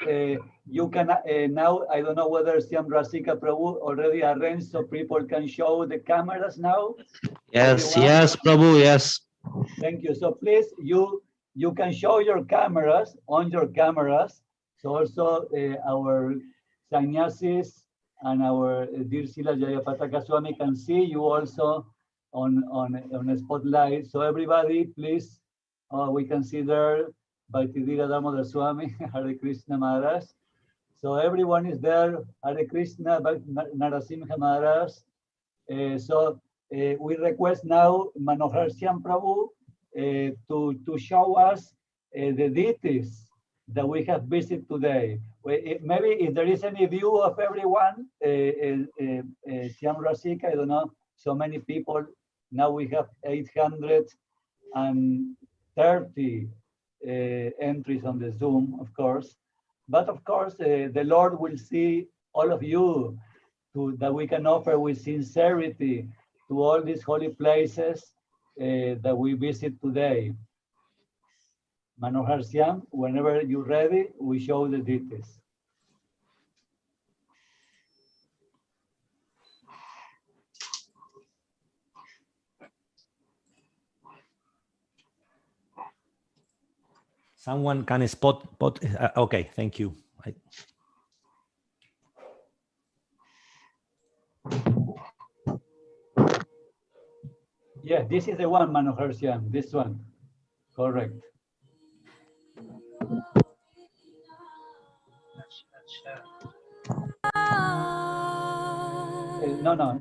you can now, I don't know whether Siam Rasika Prabhu already arranged so people can show the cameras now. Yes, Everyone? yes, Prabhu, yes. Thank you. So please, you can show your cameras on your cameras. So also our sannyasis and our dear Sila Jayapataka Swami can see you also on a spotlight. So everybody, please, we can see there Bhaktidira Damodar Swami, Hare Krishna Maharaj. So everyone is there, Hare Krishna, Narasimha Maharaj. So we request now Manohar Shyam Prabhu to show us the deities that we have visited today. Maybe if there is any view of everyone, Shyam Rasika, I don't know, so many people. Now we have 830 entries on the Zoom, of course. But of course, the Lord will see all of you that we can offer with sincerity to all these holy places that we visit today. Manohar Shyam, whenever you're ready, we show the deities. Someone can spot. Okay, thank you. Yeah, this is the one, Manohar Shyam, this one. Correct. No.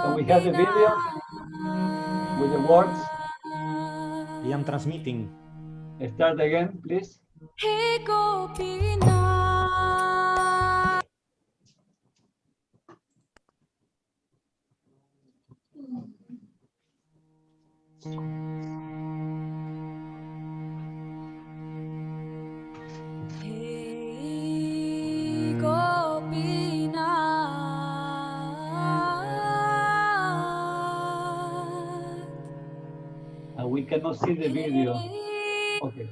Can we have the video with the words? I am transmitting. Start again, please. We cannot see the video. Okay.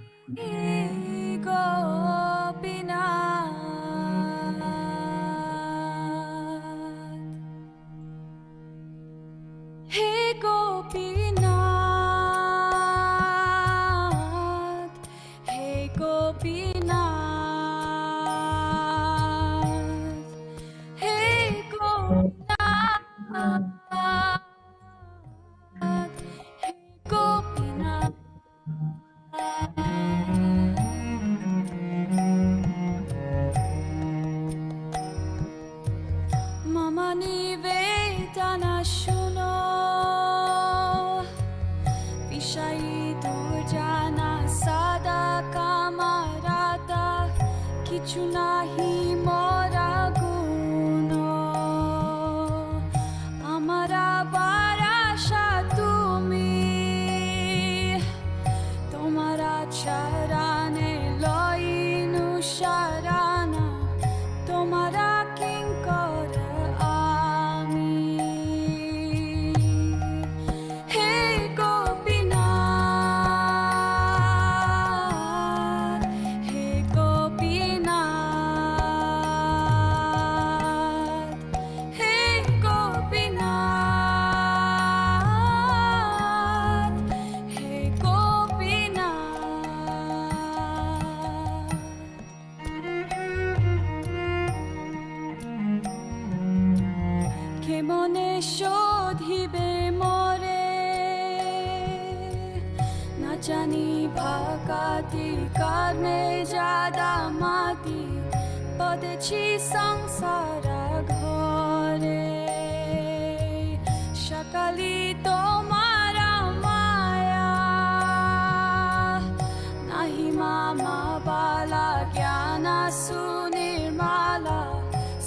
জানি ভাকাতি কর্মে জাদা মাতি পদেছি সংসার ঘরে সকালি তোমার মায়া নাহি মামা বালা জ্ঞানা সুনির্মালা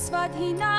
স্বাধীনা